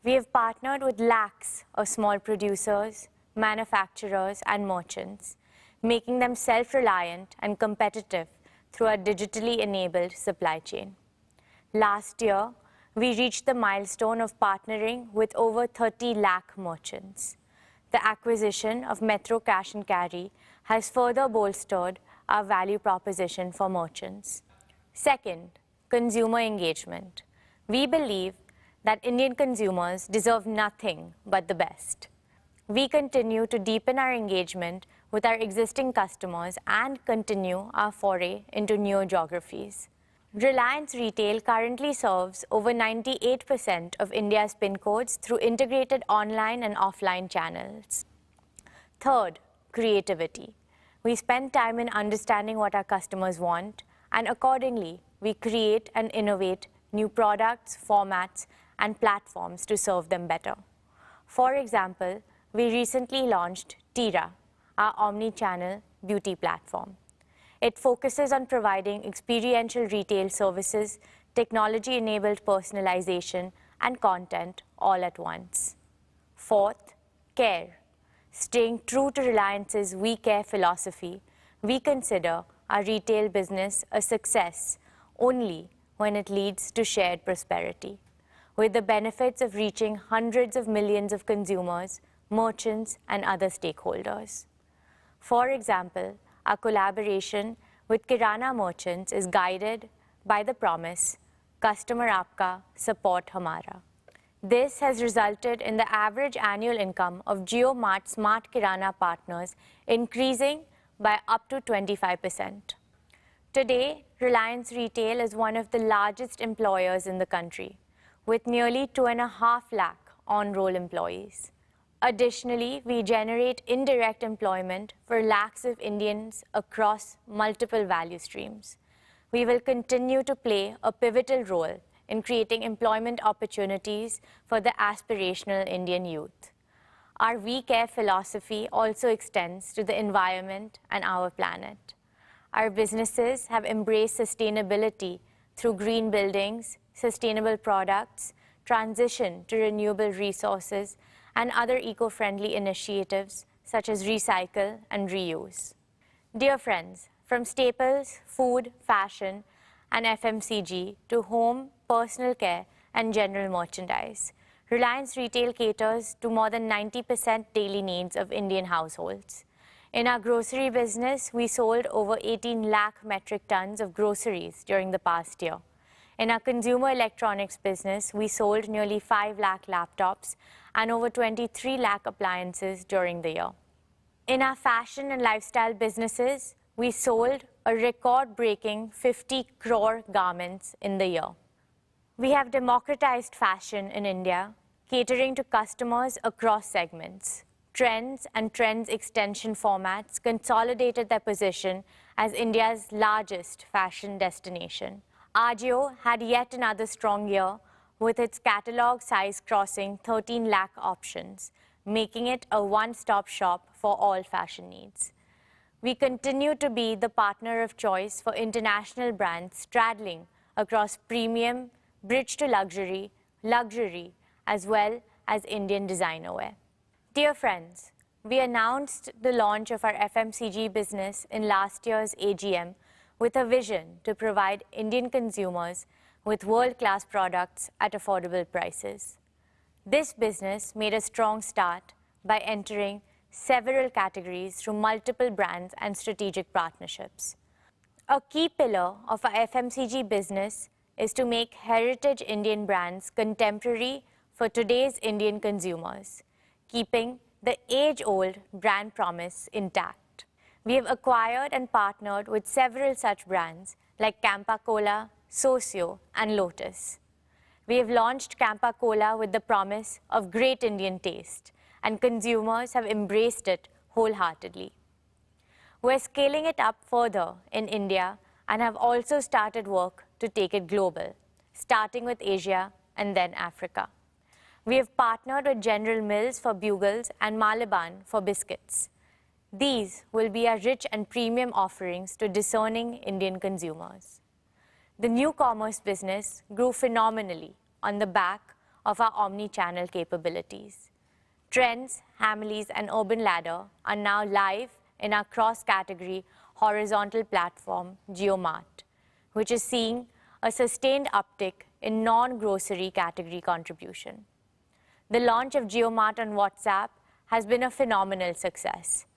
Speaker 4: We have partnered with lakhs of small producers, manufacturers, and merchants, making them self-reliant and competitive through our digitally enabled supply chain. Last year, we reached the milestone of partnering with over 30 lakh merchants. The acquisition of Metro Cash and Carry has further bolstered our value proposition for merchants. Second, consumer engagement. We believe that Indian consumers deserve nothing but the best. We continue to deepen our engagement with our existing customers and continue our foray into new geographies. Reliance Retail currently serves over 98% of India's PIN codes through integrated online and offline channels. Third, creativity. We spend time in understanding what our customers want, and accordingly, we create and innovate new products, formats, and platforms to serve them better. For example, we recently launched Tira, our omni-channel beauty platform. It focuses on providing experiential retail services, technology-enabled personalization, and content all at once. Fourth, care. Staying true to Reliance's We Care philosophy, we consider our retail business a success only when it leads to shared prosperity, with the benefits of reaching hundreds of millions of consumers, merchants, and other stakeholders. For example, our collaboration with Kirana merchants is guided by the promise, Customer Aapka, Support Hamara. This has resulted in the average annual income of JioMart Smart Kirana partners increasing by up to 25%. Today, Reliance Retail is one of the largest employers in the country, with nearly 2.5 lakh on-roll employees. Additionally, we generate indirect employment for lakhs of Indians across multiple value streams. We will continue to play a pivotal role in creating employment opportunities for the aspirational Indian youth. Our We Care philosophy also extends to the environment and our planet. Our businesses have embraced sustainability through green buildings, sustainable products, transition to renewable resources, and other eco-friendly initiatives such as recycle and reuse. Dear friends, from staples, food, fashion, and FMCG to home, personal care, and general merchandise, Reliance Retail caters to more than 90% daily needs of Indian households. In our grocery business, we sold over 18 lakh metric tons of groceries during the past year. In our consumer electronics business, we sold nearly 5 lakh laptops and over 23 lakh appliances during the year. In our fashion and lifestyle businesses, we sold a record-breaking 50 crore garments in the year. We have democratized fashion in India, catering to customers across segments. Trends and Trends extension formats consolidated their position as India's largest fashion destination. Ajio had yet another strong year, with its catalog size crossing 13 lakh options, making it a one-stop shop for all fashion needs. We continue to be the partner of choice for international brands straddling across premium, bridge to luxury, luxury, as well as Indian designer wear. Dear friends, we announced the launch of our FMCG business in last year's AGM with a vision to provide Indian consumers with world-class products at affordable prices. This business made a strong start by entering several categories through multiple brands and strategic partnerships. A key pillar of our FMCG business is to make heritage Indian brands contemporary for today's Indian consumers, keeping the age-old brand promise intact. We have acquired and partnered with several such brands like Campa Cola, Socio, and Lotus. We have launched Campa Cola with the promise of great Indian taste, and consumers have embraced it wholeheartedly. We're scaling it up further in India and have also started work to take it global, starting with Asia and then Africa. We have partnered with General Mills for bugles and Malaban for biscuits. These will be our rich and premium offerings to discerning Indian consumers. The new commerce business grew phenomenally on the back of our omni-channel capabilities. Trends, Hamleys, and Urban Ladder are now live in our cross-category horizontal platform, JioMart, which is seeing a sustained uptick in non-grocery category contribution. The launch of JioMart on WhatsApp has been a phenomenal success.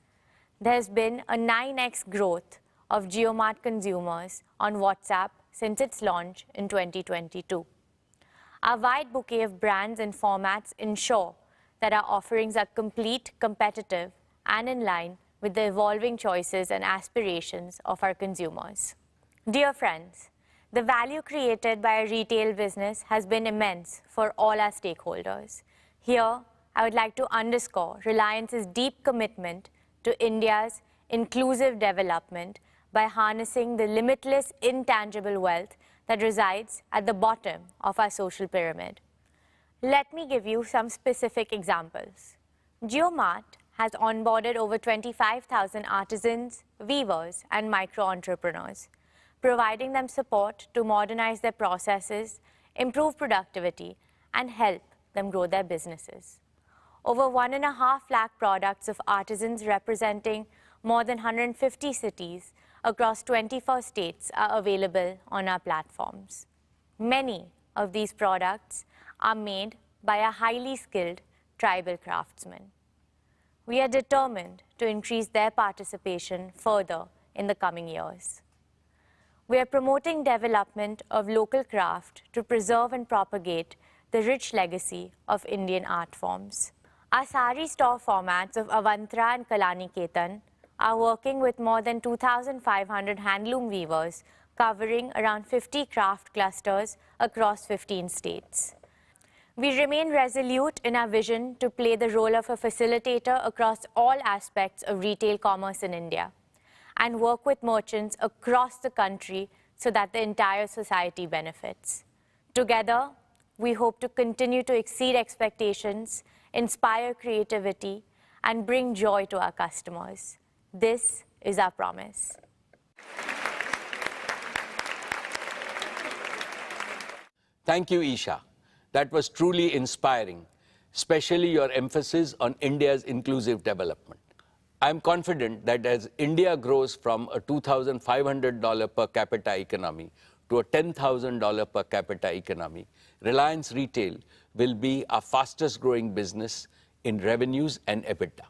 Speaker 4: There has been a 9x growth of JioMart consumers on WhatsApp since its launch in 2022. Our wide bouquet of brands and formats ensure that our offerings are complete, competitive, and in line with the evolving choices and aspirations of our consumers. Dear friends, the value created by a retail business has been immense for all our stakeholders. Here, I would like to underscore Reliance's deep commitment to India's inclusive development by harnessing the limitless intangible wealth that resides at the bottom of our social pyramid. Let me give you some specific examples. JioMart has onboarded over 25,000 artisans, weavers, and micro-entrepreneurs, providing them support to modernize their processes, improve productivity, and help them grow their businesses. Over 1.5 lakh products of artisans representing more than 150 cities across 24 states are available on our platforms. Many of these products are made by a highly skilled tribal craftsmen. We are determined to increase their participation further in the coming years. We are promoting development of local craft to preserve and propagate the rich legacy of Indian art forms. Our sari store formats of Avantra and Kalaniketan are working with more than 2,500 handloom weavers covering around 50 craft clusters across 15 states. We remain resolute in our vision to play the role of a facilitator across all aspects of retail commerce in India and work with merchants across the country so that the entire society benefits. Together, we hope to continue to exceed expectations, inspire creativity, and bring joy to our customers. This is our promise.
Speaker 1: Thank you, Isha. That was truly inspiring, especially your emphasis on India's inclusive development. I am confident that as India grows from a $2,500 per capita economy to a $10,000 per capita economy, Reliance Retail will be our fastest growing business in revenues and EBITDA.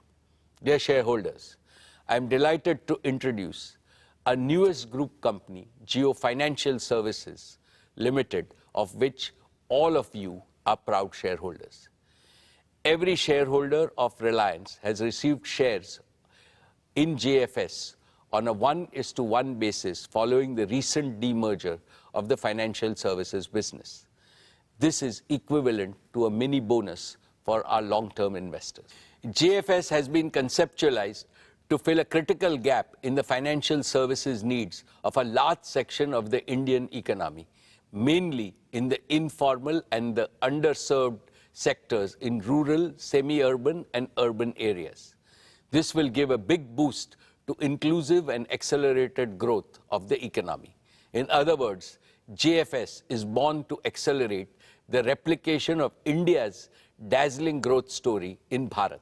Speaker 1: Dear shareholders, I am delighted to introduce our newest group company, Jio Financial Services Limited, of which all of you are proud shareholders. Every shareholder of Reliance has received shares in JFS on a 1:1 basis following the recent demerger of the financial services business. This is equivalent to a mini bonus for our long-term investors. JFS has been conceptualized to fill a critical gap in the financial services needs of a large section of the Indian economy, mainly in the informal and the underserved sectors in rural, semi-urban and urban areas. This will give a big boost to inclusive and accelerated growth of the economy. In other words, JFS is born to accelerate the replication of India's dazzling growth story in Bharat.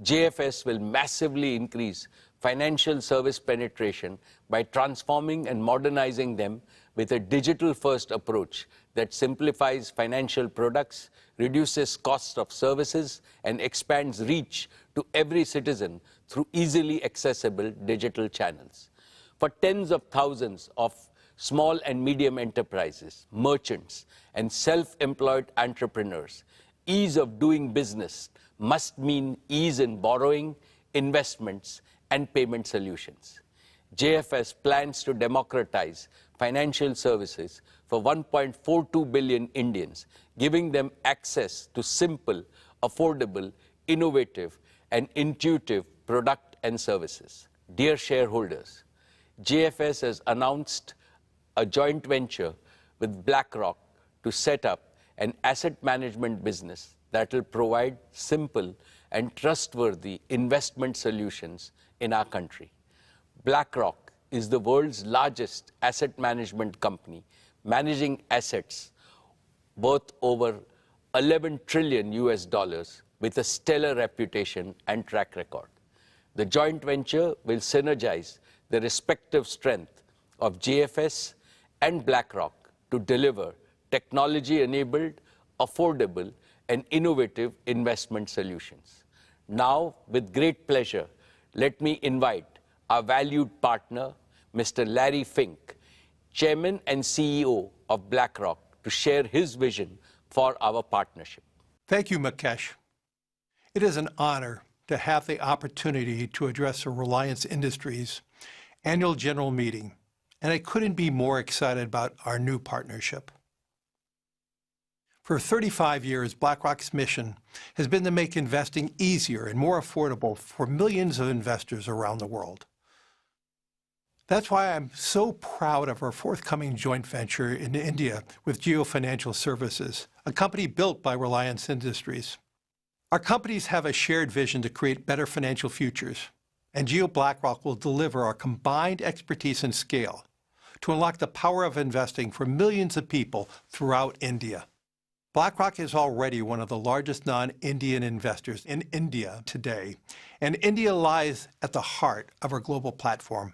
Speaker 1: JFS will massively increase financial service penetration by transforming and modernizing them with a digital-first approach that simplifies financial products, reduces costs of services, and expands reach to every citizen through easily accessible digital channels. For tens of thousands of small and medium enterprises, merchants, and self-employed entrepreneurs, ease of doing business must mean ease in borrowing, investments, and payment solutions. JFS plans to democratize financial services for 1.42 billion Indians, giving them access to simple, affordable, innovative, and intuitive product and services. Dear shareholders, JFS has announced a joint venture with BlackRock to set up an asset management business that will provide simple and trustworthy investment solutions in our country. BlackRock is the world's largest asset management company, managing assets worth over $11 trillion with a stellar reputation and track record. The joint venture will synergize the respective strength of JFS and BlackRock to deliver technology-enabled, affordable, and innovative investment solutions. Now, with great pleasure, let me invite our valued partner, Mr. Larry Fink, Chairman and CEO of BlackRock, to share his vision for our partnership.
Speaker 5: Thank you, Mukesh. It is an honor to have the opportunity to address the Reliance Industries annual general meeting, and I couldn't be more excited about our new partnership. For 35 years, BlackRock's mission has been to make investing easier and more affordable for millions of investors around the world. That's why I'm so proud of our forthcoming joint venture in India with Jio Financial Services, a company built by Reliance Industries. Our companies have a shared vision to create better financial futures, and Jio BlackRock will deliver our combined expertise and scale to unlock the power of investing for millions of people throughout India. BlackRock is already one of the largest non-Indian investors in India today, and India lies at the heart of our global platform.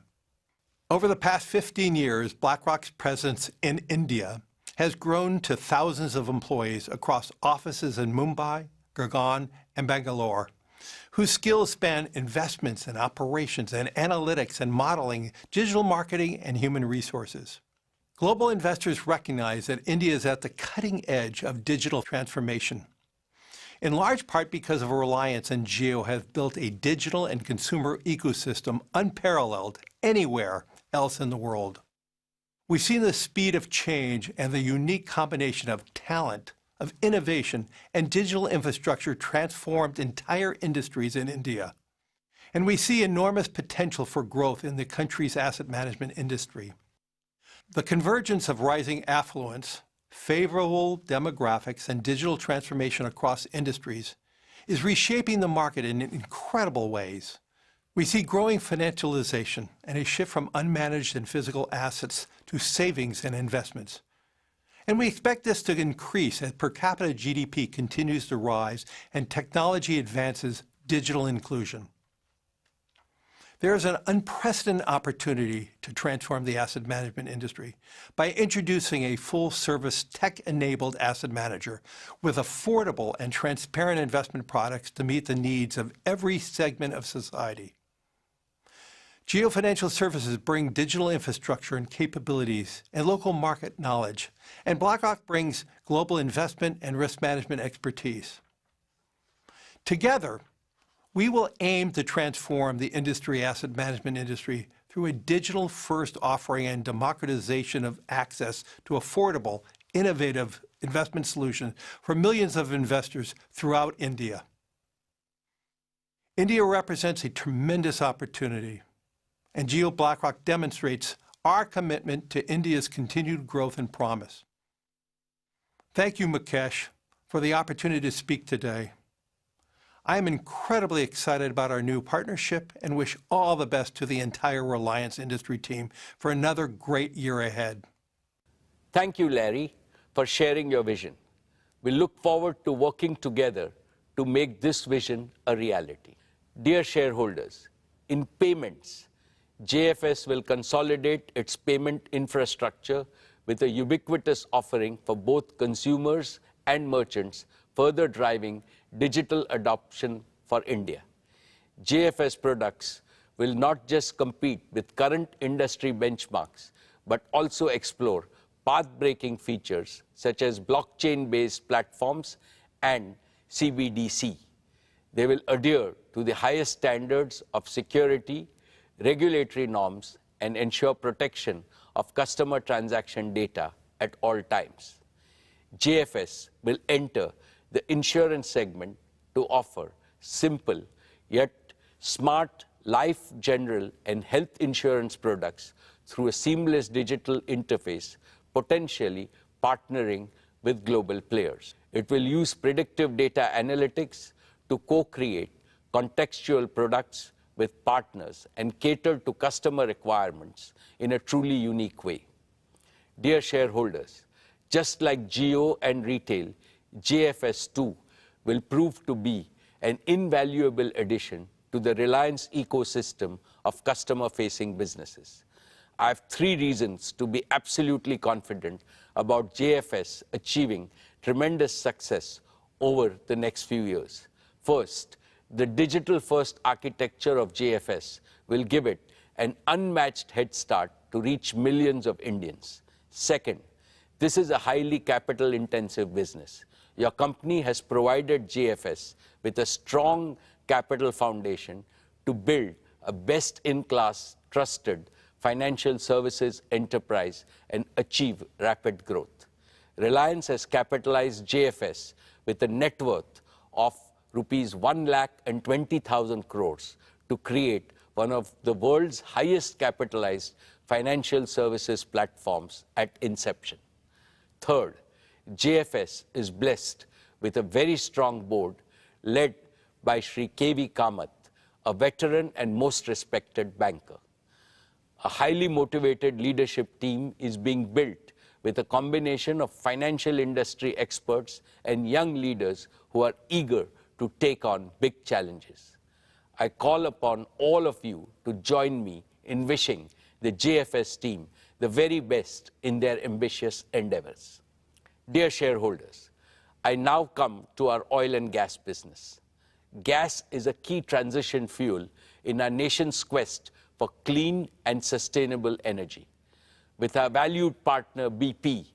Speaker 5: Over the past 15 years, BlackRock's presence in India has grown to thousands of employees across offices in Mumbai, Gurgaon, and Bangalore, whose skills span investments and operations and analytics and modeling, digital marketing, and human resources. Global investors recognize that India is at the cutting edge of digital transformation, in large part because of Reliance and Jio have built a digital and consumer ecosystem unparalleled anywhere else in the world. We've seen the speed of change and the unique combination of talent, of innovation, and digital infrastructure transformed entire industries in India. And we see enormous potential for growth in the country's asset management industry. The convergence of rising affluence, favorable demographics, and digital transformation across industries is reshaping the market in incredible ways. We see growing financialization and a shift from unmanaged and physical assets to savings and investments. And we expect this to increase as per capita GDP continues to rise and technology advances digital inclusion. There is an unprecedented opportunity to transform the asset management industry by introducing a full-service tech-enabled asset manager with affordable and transparent investment products to meet the needs of every segment of society. Jio Financial Services bring digital infrastructure and capabilities and local market knowledge, and BlackRock brings global investment and risk management expertise. Together, we will aim to transform the asset management industry through a digital-first offering and democratization of access to affordable, innovative investment solutions for millions of investors throughout India. India represents a tremendous opportunity, and Jio BlackRock demonstrates our commitment to India's continued growth and promise. Thank you, Mukesh, for the opportunity to speak today. I am incredibly excited about our new partnership and wish all the best to the entire Reliance industry team for another great year ahead.
Speaker 1: Thank you, Larry, for sharing your vision. We look forward to working together to make this vision a reality. Dear shareholders, in payments, JFS will consolidate its payment infrastructure with a ubiquitous offering for both consumers and merchants, further driving digital adoption for India. JFS products will not just compete with current industry benchmarks, but also explore path-breaking features such as blockchain-based platforms and CBDC. They will adhere to the highest standards of security, regulatory norms, and ensure protection of customer transaction data at all times. JFS will enter the insurance segment to offer simple yet smart life, general, and health insurance products through a seamless digital interface, potentially partnering with global players. It will use predictive data analytics to co-create contextual products with partners and cater to customer requirements in a truly unique way. Dear shareholders, just like Jio and retail, JFS too will prove to be an invaluable addition to the Reliance ecosystem of customer-facing businesses. I have 3 reasons to be absolutely confident about JFS achieving tremendous success over the next few years. First, the digital-first architecture of JFS will give it an unmatched head start to reach millions of Indians. Second, this is a highly capital-intensive business. Your company has provided JFS with a strong capital foundation to build a best-in-class, trusted financial services enterprise and achieve rapid growth. Reliance has capitalized JFS with a net worth of rupees 1,20,000 crores to create one of the world's highest capitalized financial services platforms at inception. Third, JFS is blessed with a very strong board led by Shri K.V. Kamath, a veteran and most respected banker. A highly motivated leadership team is being built with a combination of financial industry experts and young leaders who are eager to take on big challenges. I call upon all of you to join me in wishing the JFS team the very best in their ambitious endeavors. Dear shareholders, I now come to our oil and gas business. Gas is a key transition fuel in our nation's quest for clean and sustainable energy. With our valued partner BP,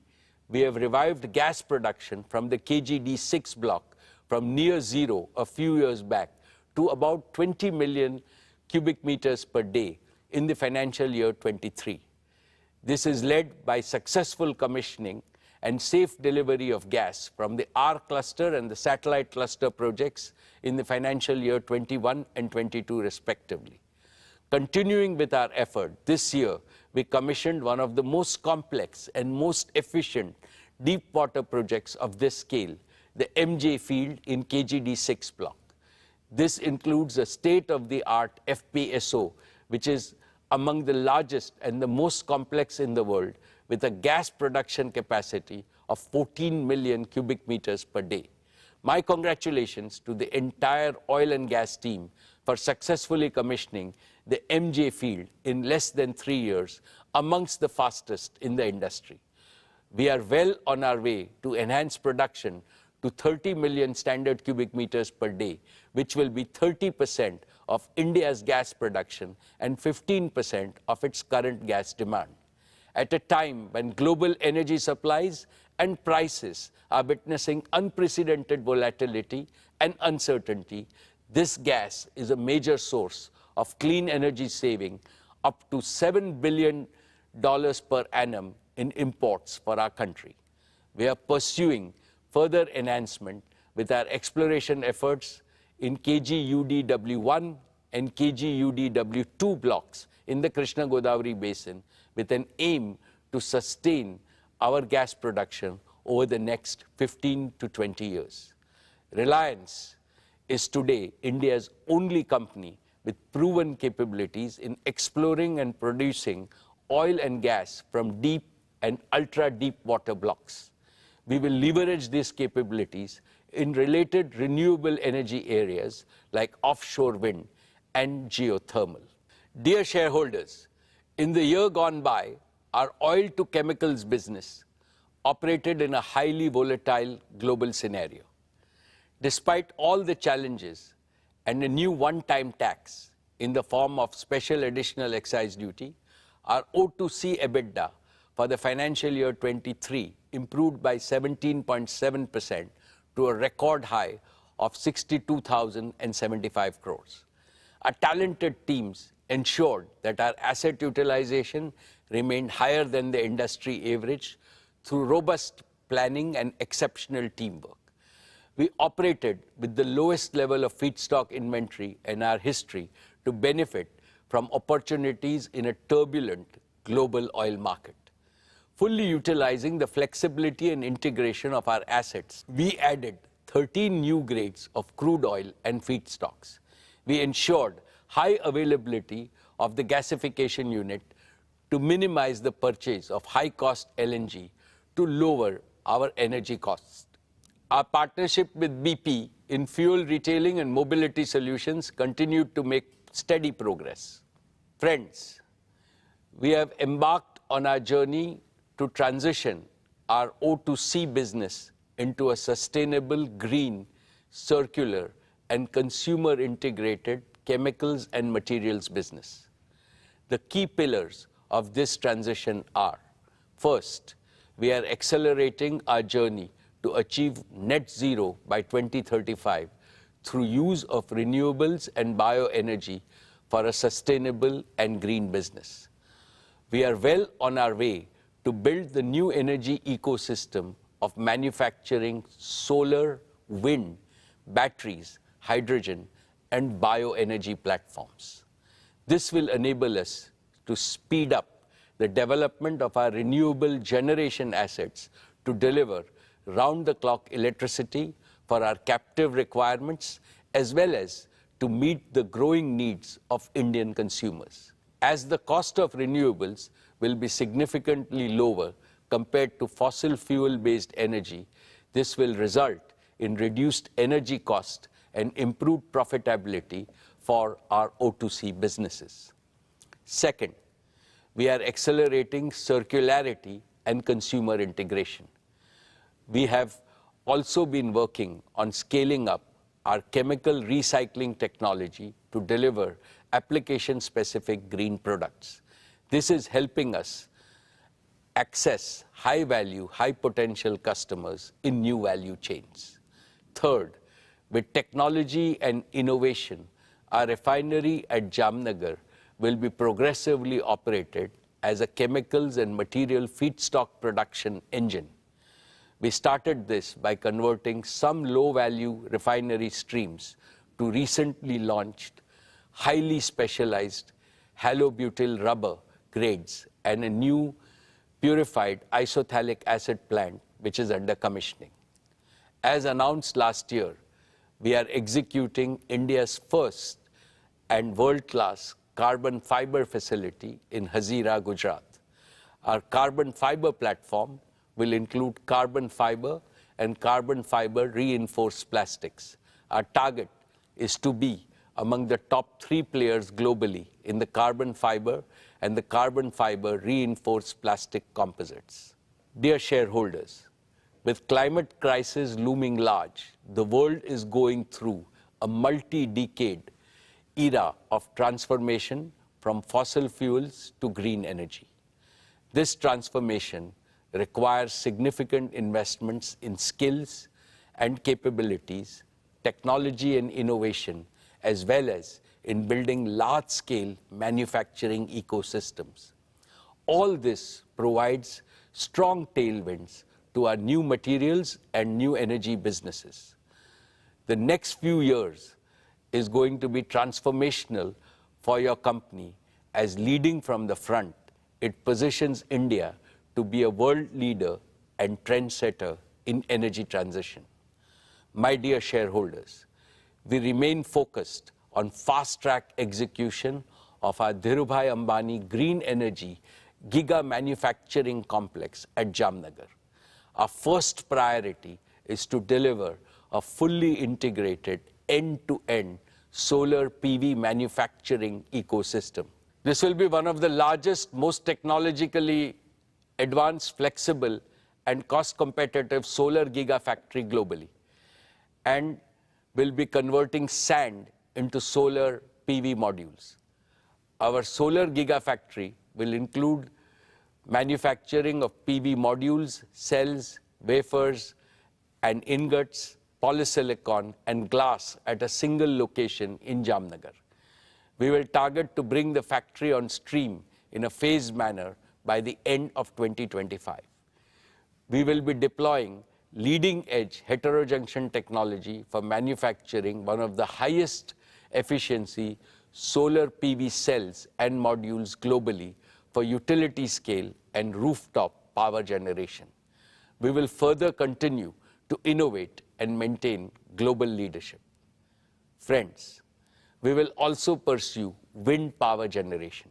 Speaker 1: we have revived gas production from the KGD6 block from near zero a few years back to about 20 million cubic meters per day in the financial year 23. This is led by successful commissioning and safe delivery of gas from the R cluster and the satellite cluster projects in the financial year 21 and 22 respectively. Continuing with our effort, this year we commissioned one of the most complex and most efficient deep water projects of this scale, the MJ field in KGD6 block. This includes a state-of-the-art FPSO, which is among the largest and the most complex in the world, with a gas production capacity of 14 million cubic meters per day. My congratulations to the entire oil and gas team for successfully commissioning the MJ field in less than 3 years, amongst the fastest in the industry. We are well on our way to enhance production to 30 million standard cubic meters per day, which will be 30% of India's gas production and 15% of its current gas demand. At a time when global energy supplies and prices are witnessing unprecedented volatility and uncertainty, this gas is a major source of clean energy saving, up to $7 billion per annum in imports for our country. We are pursuing further enhancement with our exploration efforts in KGUDW1 and KGUDW2 blocks in the Krishna Godavari Basin, with an aim to sustain our gas production over the next 15 to 20 years. Reliance is today India's only company with proven capabilities in exploring and producing oil and gas from deep and ultra-deep water blocks. We will leverage these capabilities in related renewable energy areas like offshore wind and geothermal. Dear shareholders, in the year gone by, our oil to chemicals business operated in a highly volatile global scenario. Despite all the challenges and a new one-time tax in the form of special additional excise duty, our O2C EBITDA for the financial year 23 improved by 17.7% to a record high of 62,075 crores. Our talented teams ensured that our asset utilization remained higher than the industry average through robust planning and exceptional teamwork. We operated with the lowest level of feedstock inventory in our history to benefit from opportunities in a turbulent global oil market. Fully utilizing the flexibility and integration of our assets, we added 13 new grades of crude oil and feedstocks. We ensured high availability of the gasification unit to minimize the purchase of high-cost LNG to lower our energy costs. Our partnership with BP in fuel retailing and mobility solutions continued to make steady progress. Friends, we have embarked on our journey to transition our O2C business into a sustainable, green, circular, and consumer-integrated chemicals and materials business. The key pillars of this transition are: first, we are accelerating our journey to achieve net zero by 2035 through use of renewables and bioenergy for a sustainable and green business. We are well on our way to build the new energy ecosystem of manufacturing solar, wind, batteries, hydrogen, and bioenergy platforms. This will enable us to speed up the development of our renewable generation assets to deliver round-the-clock electricity for our captive requirements, as well as to meet the growing needs of Indian consumers. As the cost of renewables will be significantly lower compared to fossil fuel-based energy, this will result in reduced energy cost and improved profitability for our O2C businesses. Second, we are accelerating circularity and consumer integration. We have also been working on scaling up our chemical recycling technology to deliver application-specific green products. This is helping us access high-value, high-potential customers in new value chains. Third, with technology and innovation, our refinery at Jamnagar will be progressively operated as a chemicals and material feedstock production engine. We started this by converting some low-value refinery streams to recently launched, highly specialized halobutyl rubber grades and a new purified isophthalic acid plant, which is under commissioning. As announced last year, we are executing India's first and world-class carbon fiber facility in Hazira, Gujarat. Our carbon fiber platform will include carbon fiber and carbon fiber reinforced plastics. Our target is to be among the top 3 players globally in the carbon fiber and the carbon fiber reinforced plastic composites. Dear shareholders, with climate crisis looming large, the world is going through a multi-decade era of transformation from fossil fuels to green energy. This transformation requires significant investments in skills and capabilities, technology and innovation, as well as in building large-scale manufacturing ecosystems. All this provides strong tailwinds to our new materials and new energy businesses. The next few years is going to be transformational for your company as leading from the front. It positions India to be a world leader and trendsetter in energy transition. My dear shareholders, we remain focused on fast-track execution of our Dhirubhai Ambani Green Energy Giga Manufacturing Complex at Jamnagar. Our first priority is to deliver a fully integrated end-to-end solar PV manufacturing ecosystem. This will be one of the largest, most technologically advanced, flexible, and cost-competitive solar gigafactory globally, and will be converting sand into solar PV modules. Our solar gigafactory will include manufacturing of PV modules, cells, wafers, and ingots, polysilicon, and glass at a single location in Jamnagar. We will target to bring the factory on stream in a phased manner by the end of 2025. We will be deploying leading-edge heterojunction technology for manufacturing one of the highest efficiency solar PV cells and modules globally for utility scale and rooftop power generation. We will further continue to innovate and maintain global leadership. Friends, we will also pursue wind power generation.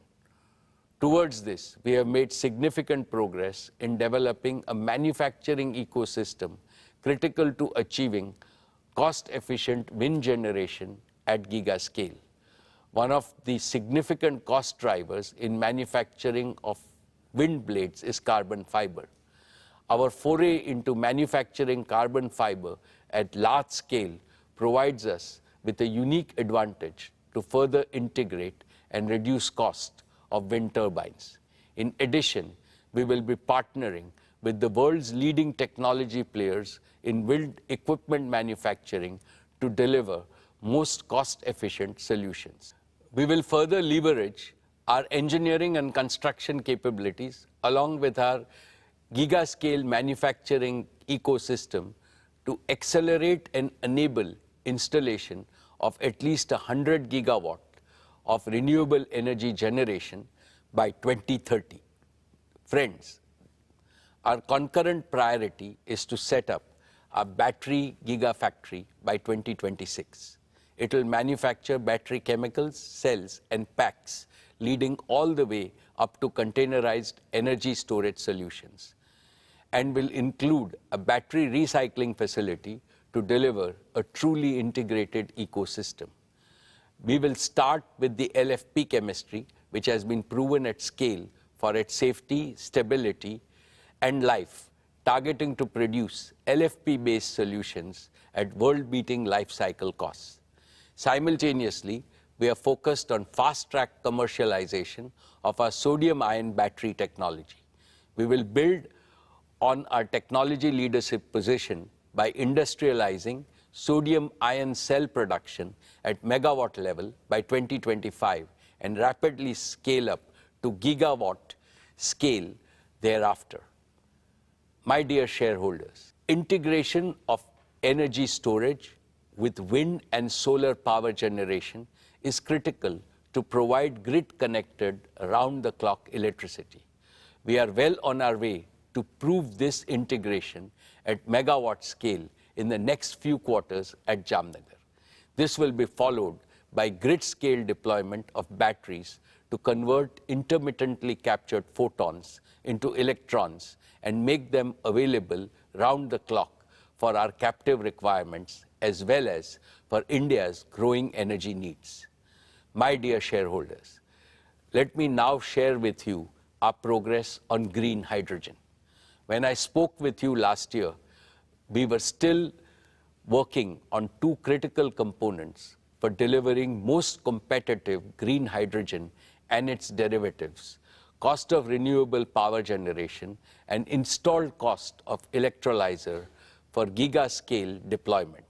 Speaker 1: Towards this, we have made significant progress in developing a manufacturing ecosystem critical to achieving cost-efficient wind generation at giga scale. One of the significant cost drivers in manufacturing of wind blades is carbon fiber. Our foray into manufacturing carbon fiber at large scale provides us with a unique advantage to further integrate and reduce cost of wind turbines. In addition, we will be partnering with the world's leading technology players in wind equipment manufacturing to deliver most cost-efficient solutions. We will further leverage our engineering and construction capabilities along with our giga-scale manufacturing ecosystem to accelerate and enable installation of at least 100 gigawatt of renewable energy generation by 2030. Friends, our concurrent priority is to set up a battery gigafactory by 2026. It will manufacture battery chemicals, cells, and packs, leading all the way up to containerized energy storage solutions, and will include a battery recycling facility to deliver a truly integrated ecosystem. We will start with the LFP chemistry, which has been proven at scale for its safety, stability, and life, targeting to produce LFP-based solutions at world-beating life cycle costs. Simultaneously, we are focused on fast-track commercialization of our sodium-ion battery technology. We will build on our technology leadership position by industrializing sodium-ion cell production at megawatt level by 2025 and rapidly scale up to gigawatt scale thereafter. My dear shareholders, integration of energy storage with wind and solar power generation is critical to provide grid-connected, around-the-clock electricity. We are well on our way to prove this integration at megawatt scale in the next few quarters at Jamnagar. This will be followed by grid-scale deployment of batteries to convert intermittently captured photons into electrons and make them available round the clock for our captive requirements as well as for India's growing energy needs. My dear shareholders, let me now share with you our progress on green hydrogen. When I spoke with you last year, we were still working on two critical components for delivering most competitive green hydrogen and its derivatives: cost of renewable power generation and installed cost of electrolyzer for giga-scale deployment.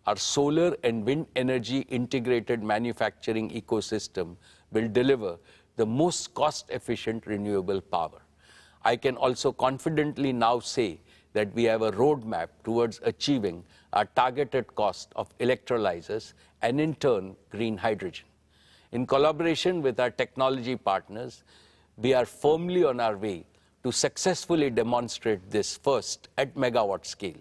Speaker 1: Our solar and wind energy integrated manufacturing ecosystem will deliver the most cost-efficient renewable power. I can also confidently now say that we have a roadmap towards achieving our targeted cost of electrolyzers and in turn green hydrogen. In collaboration with our technology partners, we are firmly on our way to successfully demonstrate this first at megawatt scale.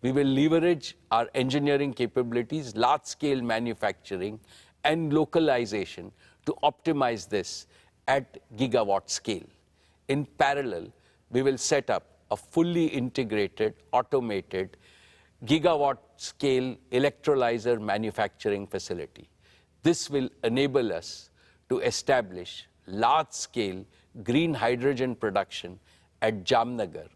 Speaker 1: We will leverage our engineering capabilities, large-scale manufacturing, and localization to optimize this at gigawatt scale. In parallel, we will set up a fully integrated, automated, gigawatt-scale electrolyzer manufacturing facility. This will enable us to establish large-scale green hydrogen production at Jamnagar,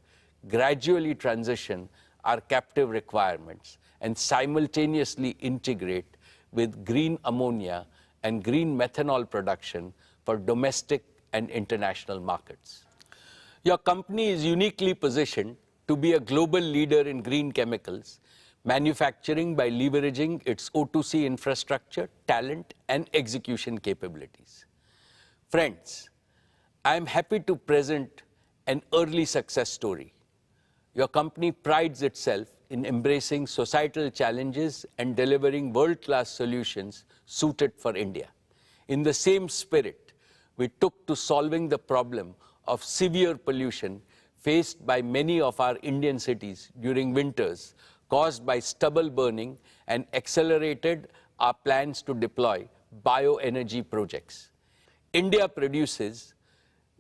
Speaker 1: gradually transition our captive requirements, and simultaneously integrate with green ammonia and green methanol production for domestic and international markets. Your company is uniquely positioned to be a global leader in green chemicals, manufacturing by leveraging its O2C infrastructure, talent, and execution capabilities. Friends, I am happy to present an early success story. Your company prides itself in embracing societal challenges and delivering world-class solutions suited for India. In the same spirit, we took to solving the problem of severe pollution faced by many of our Indian cities during winters caused by stubble burning and accelerated our plans to deploy bioenergy projects. India produces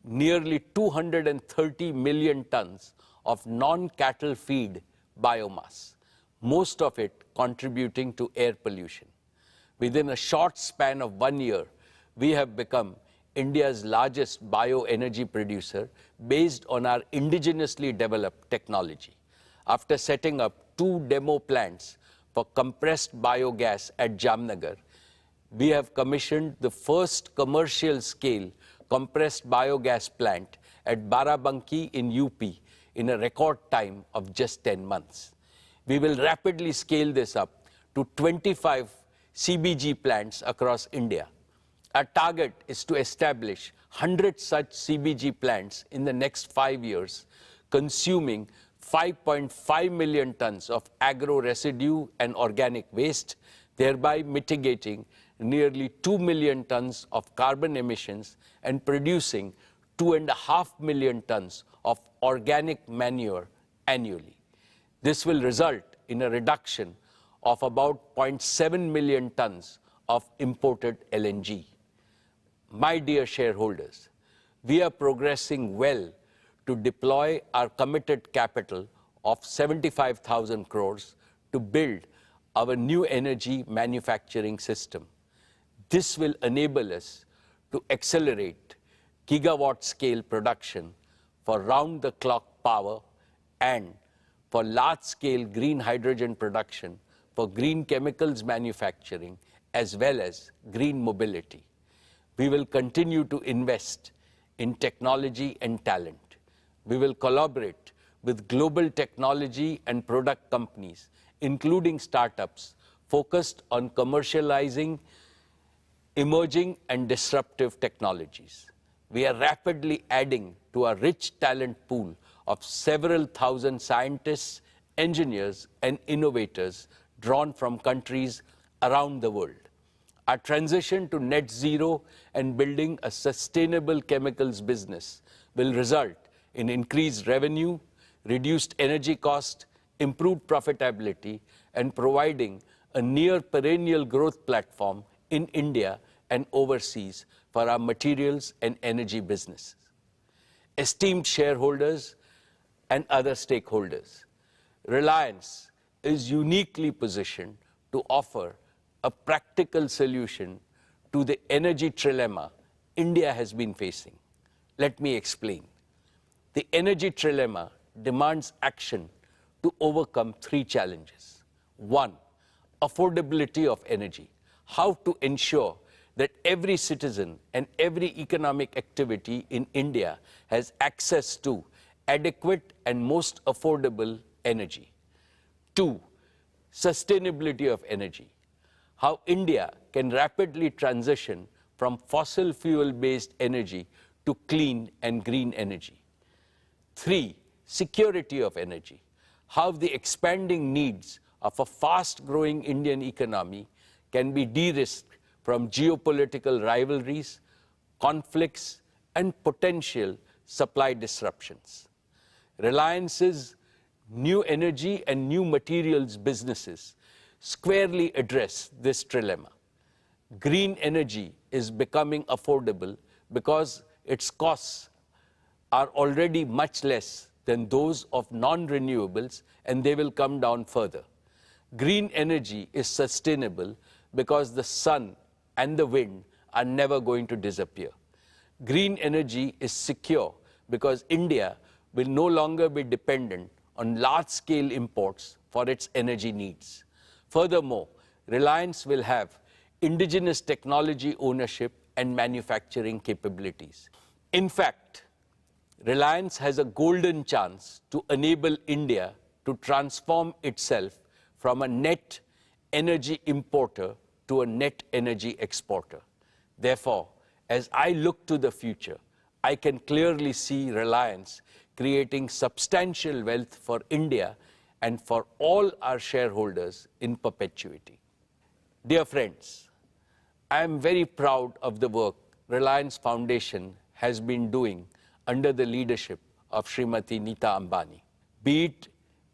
Speaker 1: nearly 230 million tons of non-cattle feed biomass, most of it contributing to air pollution. Within a short span of 1 year, we have become India's largest bioenergy producer based on our indigenously developed technology. After setting up 2 demo plants for compressed biogas at Jamnagar, we have commissioned the first commercial-scale compressed biogas plant at Barabanki in UP in a record time of just 10 months. We will rapidly scale this up to 25 CBG plants across India. Our target is to establish 100 such CBG plants in the next 5 years, consuming 5.5 million tons of agro residue and organic waste, thereby mitigating nearly 2 million tons of carbon emissions and producing 2.5 million tons of organic manure annually. This will result in a reduction of about 0.7 million tons of imported LNG. My dear shareholders, we are progressing well to deploy our committed capital of 75,000 crores to build our new energy manufacturing system. This will enable us to accelerate gigawatt-scale production for round-the-clock power and for large-scale green hydrogen production for green chemicals manufacturing as well as green mobility. We will continue to invest in technology and talent. We will collaborate with global technology and product companies, including startups, focused on commercializing emerging and disruptive technologies. We are rapidly adding to our rich talent pool of several thousand scientists, engineers, and innovators drawn from countries around the world. Our transition to net zero and building a sustainable chemicals business will result in increased revenue, reduced energy cost, improved profitability, and providing a near perennial growth platform in India and overseas for our materials and energy businesses. Esteemed shareholders and other stakeholders, Reliance is uniquely positioned to offer a practical solution to the energy trilemma India has been facing. Let me explain. The energy trilemma demands action to overcome 3 challenges. 1, affordability of energy. How to ensure that every citizen and every economic activity in India has access to adequate and most affordable energy. 2, sustainability of energy. How India can rapidly transition from fossil fuel-based energy to clean and green energy. 3, security of energy. How the expanding needs of a fast-growing Indian economy can be de-risked from geopolitical rivalries, conflicts, and potential supply disruptions. Reliance's new energy and new materials businesses squarely address this trilemma. Green energy is becoming affordable because its costs are already much less than those of non-renewables, and they will come down further. Green energy is sustainable because the sun and the wind are never going to disappear. Green energy is secure because India will no longer be dependent on large-scale imports for its energy needs. Furthermore, Reliance will have indigenous technology ownership and manufacturing capabilities. In fact, Reliance has a golden chance to enable India to transform itself from a net energy importer to a net energy exporter. Therefore, as I look to the future, I can clearly see Reliance creating substantial wealth for India and for all our shareholders in perpetuity. Dear friends, I am very proud of the work Reliance Foundation has been doing under the leadership of Srimati Nita Ambani, be it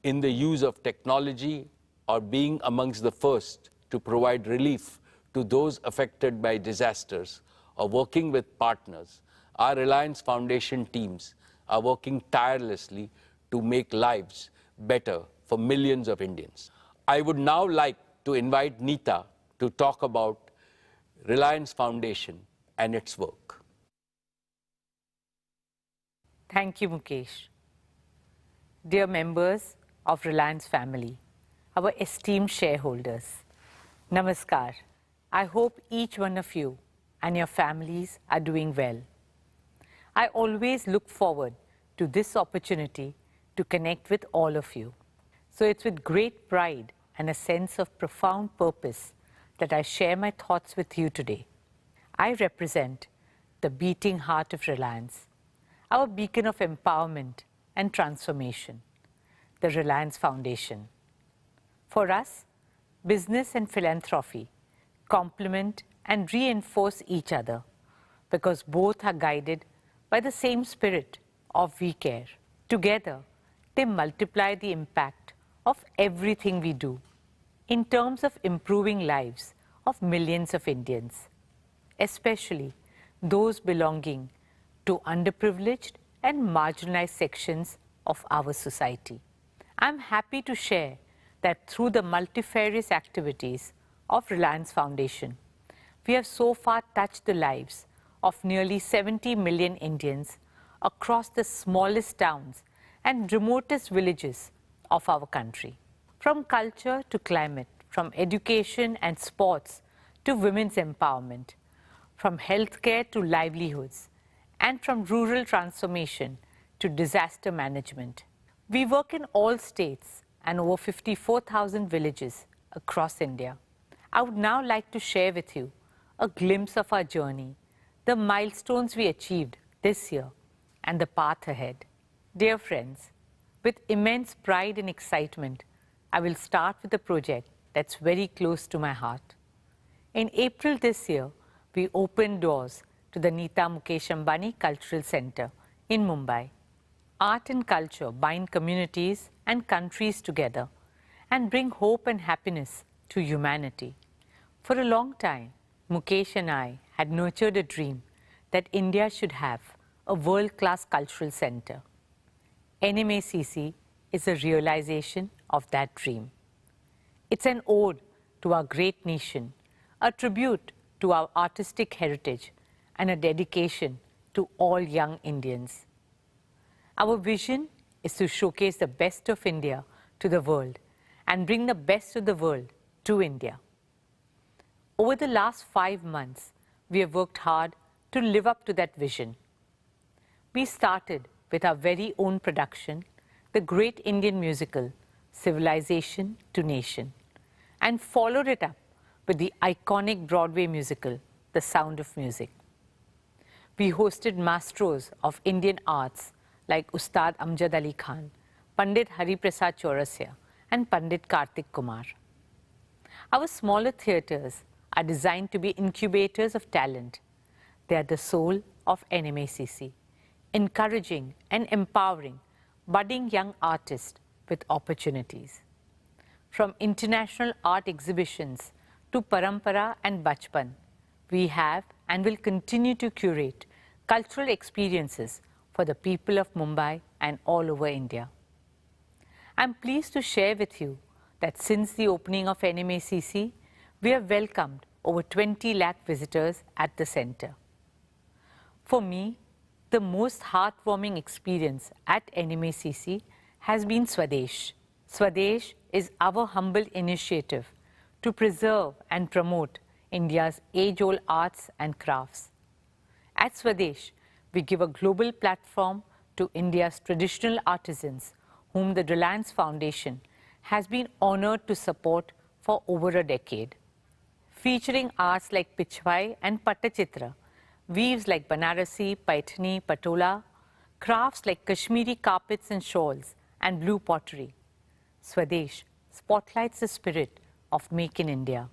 Speaker 1: in the use of technology or being amongst the first to provide relief to those affected by disasters or working with partners. Our Reliance Foundation teams are working tirelessly to make lives better for millions of Indians. I would now like to invite Nita to talk about Reliance Foundation and its work.
Speaker 6: Thank you, Mukesh. Dear members of Reliance family, our esteemed shareholders, Namaskar. I hope each one of you and your families are doing well. I always look forward to this opportunity to connect with all of you. So it's with great pride and a sense of profound purpose that I share my thoughts with you today. I represent the beating heart of Reliance, our beacon of empowerment and transformation, the Reliance Foundation. For us, business and philanthropy complement and reinforce each other because both are guided by the same spirit of we care. Together, they multiply the impact of everything we do in terms of improving lives of millions of Indians, especially those belonging to underprivileged and marginalized sections of our society. I'm happy to share that through the multifarious activities of Reliance Foundation, we have so far touched the lives of nearly 70 million Indians across the smallest towns and remotest villages of our country. From culture to climate, from education and sports to women's empowerment, from healthcare to livelihoods, and from rural transformation to disaster management. We work in all states and over 54,000 villages across India. I would now like to share with you a glimpse of our journey, the milestones we achieved this year, and the path ahead. Dear friends, with immense pride and excitement, I will start with a project that's very close to my heart. In April this year, we opened doors to the Nita Mukesh Ambani Cultural Center in Mumbai. Art and culture bind communities and countries together and bring hope and happiness to humanity. For a long time, Mukesh and I had nurtured a dream that India should have a world-class cultural center. NMACC is a realization of that dream. It's an ode to our great nation, a tribute to our artistic heritage, and a dedication to all young Indians. Our vision is to showcase the best of India to the world and bring the best of the world to India. Over the last 5 months, we have worked hard to live up to that vision. We started with our very own production, the great Indian musical, Civilization to Nation, and followed it up with the iconic Broadway musical, The Sound of Music. We hosted maestros of Indian arts like Ustad Amjad Ali Khan, Pandit Hari Prasad Chaurasya, and Pandit Kartik Kumar. Our smaller theatres are designed to be incubators of talent. They are the soul of NMACC, encouraging and empowering budding young artists with opportunities. From international art exhibitions to Parampara and Bachpan, we have and will continue to curate cultural experiences for the people of Mumbai and all over India. I'm pleased to share with you that since the opening of NMACC, we have welcomed over 20 lakh visitors at the center. For me, the most heartwarming experience at NMACC has been Swadesh. Swadesh is our humble initiative to preserve and promote India's age-old arts and crafts. At Swadesh, we give a global platform to India's traditional artisans whom the Reliance Foundation has been honored to support for over a decade. Featuring arts like Pichwai and Pattachitra, weaves like Banarasi, Paithani, Patola, crafts like Kashmiri carpets and shawls, and blue pottery. Swadesh spotlights the spirit of Make in India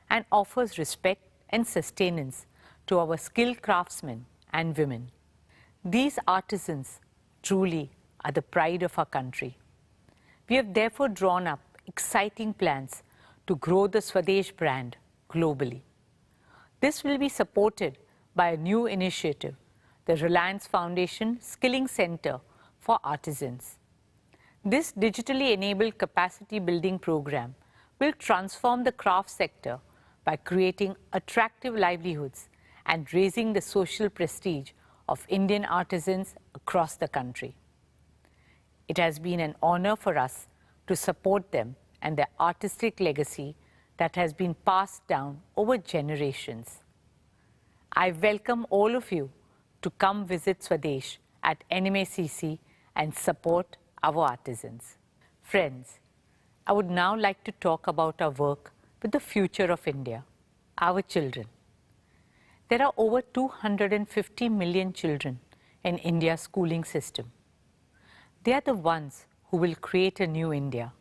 Speaker 6: and offers respect and sustenance to our skilled craftsmen and women. These artisans truly are the pride of our country. We have therefore drawn up exciting plans to grow the Swadesh brand globally. This will be supported by a new initiative, the Reliance Foundation Skilling Center for Artisans. This digitally enabled capacity building program will transform the craft sector by creating attractive livelihoods and raising the social prestige of Indian artisans across the country. It has been an honor for us to support them and their artistic legacy that has been passed down over generations. I welcome all of you to come visit Swadesh at NMACC and support our artisans. Friends, I would now like to talk about our work with the future of India, our children. There are over 250 million children in India's schooling system. They are the ones who will create a new India.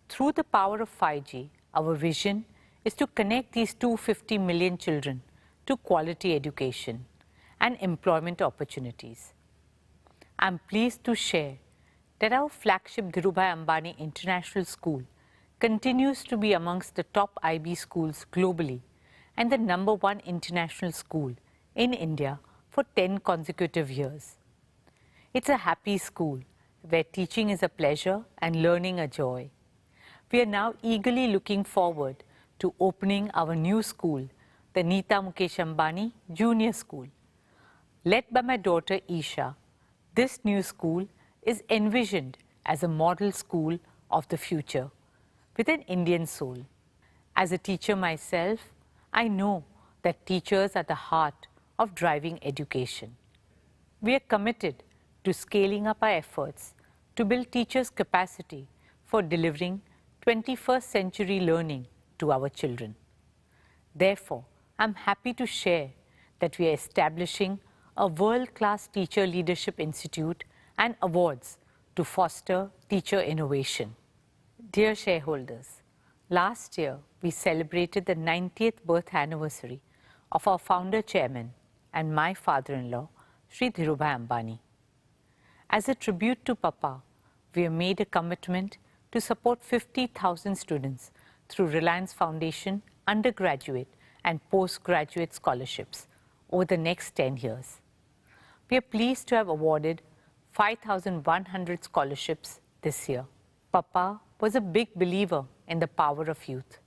Speaker 6: Through the power of 5G, our vision is to connect these 250 million children to quality education and employment opportunities. I'm pleased to share that our flagship Dhirubhai Ambani International School continues to be amongst the top IB schools globally and the #1 international school in India for 10 consecutive years. It's a happy school where teaching is a pleasure and learning a joy. We are now eagerly looking forward to opening our new school, the Nita Mukesh Ambani Junior School. Led by my daughter Isha, this new school is envisioned as a model school of the future with an Indian soul. As a teacher myself, I know that teachers are the heart of driving education. We are committed to scaling up our efforts to build teachers' capacity for delivering 21st century learning to our children. Therefore, I'm happy to share that we are establishing a world-class Teacher Leadership Institute and awards to foster teacher innovation. Dear shareholders, last year we celebrated the 90th birth anniversary of our founder chairman and my father-in-law, Sri Dhirubhai Ambani. As a tribute to Papa, we have made a commitment to support 50,000 students through Reliance Foundation undergraduate and postgraduate scholarships over the next 10 years. We are pleased to have awarded 5,100 scholarships this year. Papa was a big believer in the power of youth.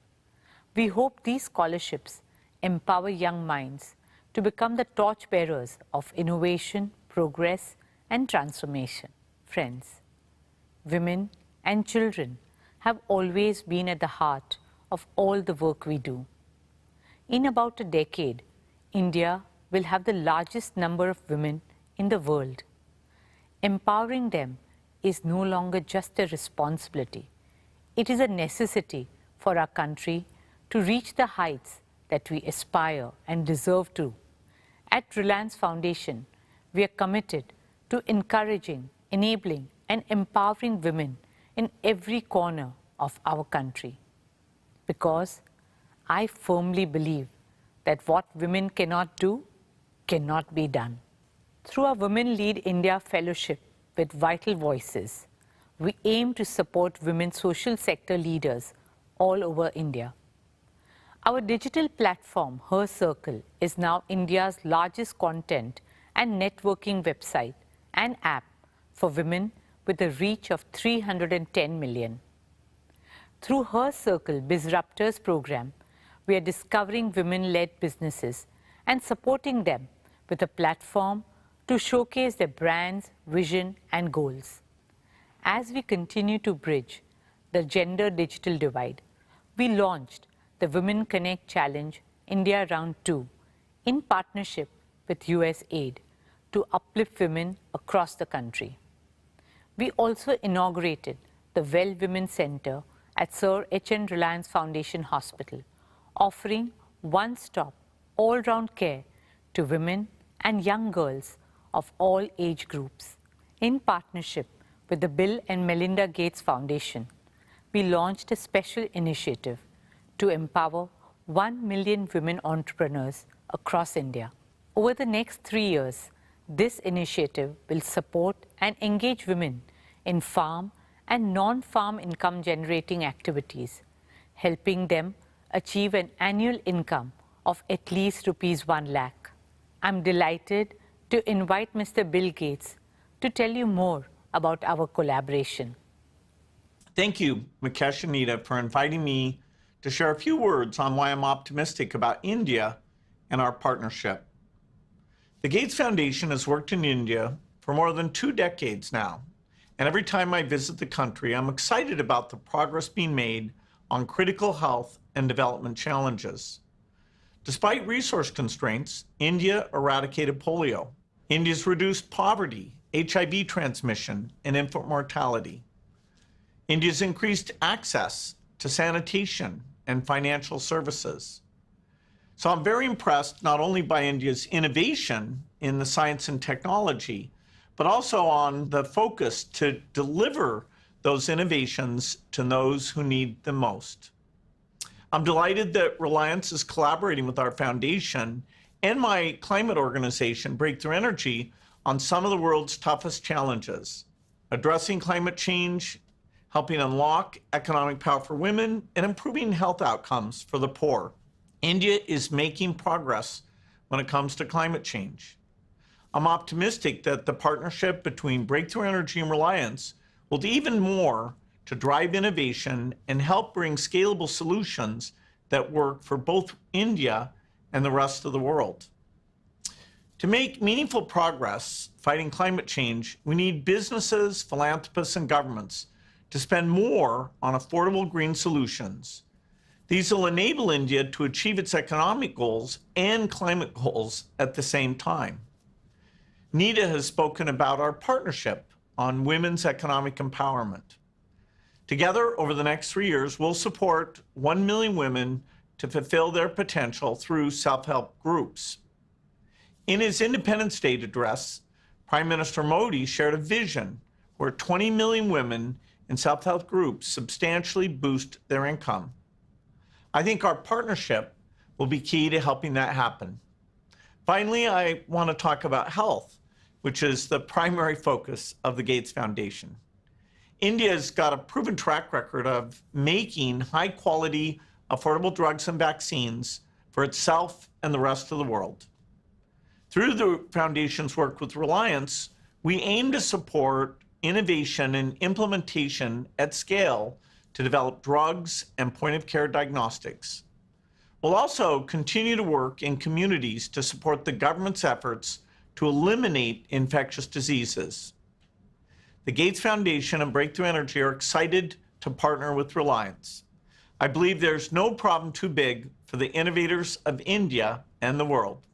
Speaker 6: We hope these scholarships empower young minds to become the torchbearers of innovation, progress, and transformation. Friends, women and children have always been at the heart of all the work we do. In about a decade, India will have the largest number of women in the world. Empowering them is no longer just a responsibility. It is a necessity for our country to reach the heights that we aspire and deserve to. At Reliance Foundation, we are committed to encouraging, enabling, and empowering women in every corner of our country. Because I firmly believe that what women cannot do cannot be done. Through our Women Lead India Fellowship with Vital Voices, we aim to support women social sector leaders all over India. Our digital platform, Her Circle, is now India's largest content and networking website and app for women with a reach of 310 million. Through Her Circle Bizruptors program, we are discovering women-led businesses and supporting them with a platform to showcase their brands, vision, and goals. As we continue to bridge the gender digital divide, we launched the Women Connect Challenge India Round 2 in partnership with USAID to uplift women across the country. We also inaugurated the Well Women Center at Sir H.N. Reliance Foundation Hospital, offering one-stop, all-round care to women and young girls of all age groups. In partnership with the Bill and Melinda Gates Foundation, we launched a special initiative to empower 1 million women entrepreneurs across India. Over the next 3 years, this initiative will support and engage women in farm and non-farm income generating activities, helping them achieve an annual income of at least ₹1 lakh. I'm delighted to invite Mr. Bill Gates to tell you more about our collaboration.
Speaker 7: Thank you, Mukesh and Nita, for inviting me to share a few words on why I'm optimistic about India and our partnership. The Gates Foundation has worked in India for more than 2 decades now, and every time I visit the country, I'm excited about the progress being made on critical health and development challenges. Despite resource constraints, India eradicated polio. India's reduced poverty, HIV transmission, and infant mortality. India's increased access to sanitation and financial services. So I'm very impressed not only by India's innovation in the science and technology, but also on the focus to deliver those innovations to those who need them most. I'm delighted that Reliance is collaborating with our foundation and my climate organization, Breakthrough Energy, on some of the world's toughest challenges, addressing climate change, helping unlock economic power for women, and improving health outcomes for the poor. India is making progress when it comes to climate change. I'm optimistic that the partnership between Breakthrough Energy and Reliance will do even more to drive innovation and help bring scalable solutions that work for both India and the rest of the world. To make meaningful progress fighting climate change, we need businesses, philanthropists, and governments to spend more on affordable green solutions. These will enable India to achieve its economic goals and climate goals at the same time. Nita has spoken about our partnership on women's economic empowerment. Together, over the next 3 years, we'll support 1 million women to fulfill their potential through self-help groups. In his Independence Day address, Prime Minister Modi shared a vision where 20 million women in self-help groups substantially boost their income. I think our partnership will be key to helping that happen. Finally, I want to talk about health, which is the primary focus of the Gates Foundation. India's got a proven track record of making high-quality, affordable drugs and vaccines for itself and the rest of the world. Through the Foundation's work with Reliance, we aim to support innovation and implementation at scale to develop drugs and point-of-care diagnostics. We'll also continue to work in communities to support the government's efforts to eliminate infectious diseases. The Gates Foundation and Breakthrough Energy are excited to partner with Reliance. I believe there's no problem too big for the innovators of India and the world.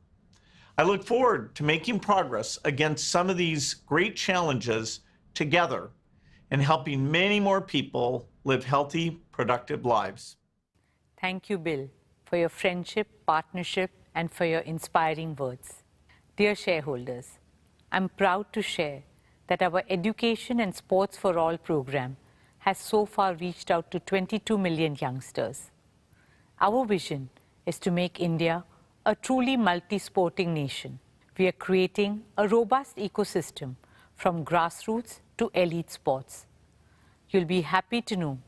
Speaker 7: I look forward to making progress against some of these great challenges together and helping many more people live healthy, productive lives.
Speaker 6: Thank you, Bill, for your friendship, partnership, and for your inspiring words. Dear shareholders, I'm proud to share that our Education and Sports for All program has so far reached out to 22 million youngsters. Our vision is to make India a truly multi-sporting nation. We are creating a robust ecosystem from grassroots to elite sports. You'll be happy to know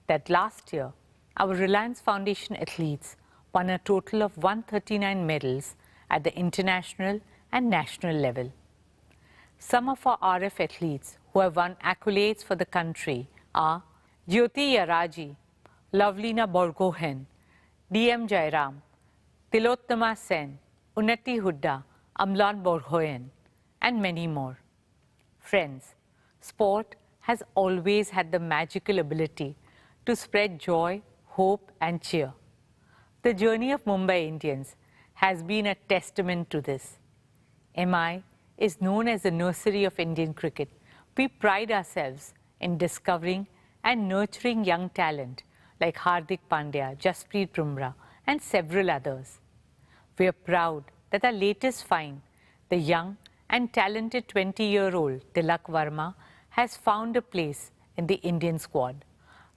Speaker 6: that last year, our Reliance Foundation athletes won a total of 139 medals at the international and national level. Some of our RF athletes who have won accolades for the country are Jyoti Yaraji, Lavlina Borgohen, DM Jairam, Tilottama Sen, Unnati Hudda, Amlan Borgohen, and many more. Friends, sport has always had the magical ability to spread joy, hope, and cheer. The journey of Mumbai Indians has been a testament to this. MI is known as the nursery of Indian cricket. We pride ourselves in discovering and nurturing young talent like Hardik Pandya, Jasprit Bumrah, and several others. We are proud that our latest find, the young and talented 20-year-old Tilak Verma, has found a place in the Indian squad.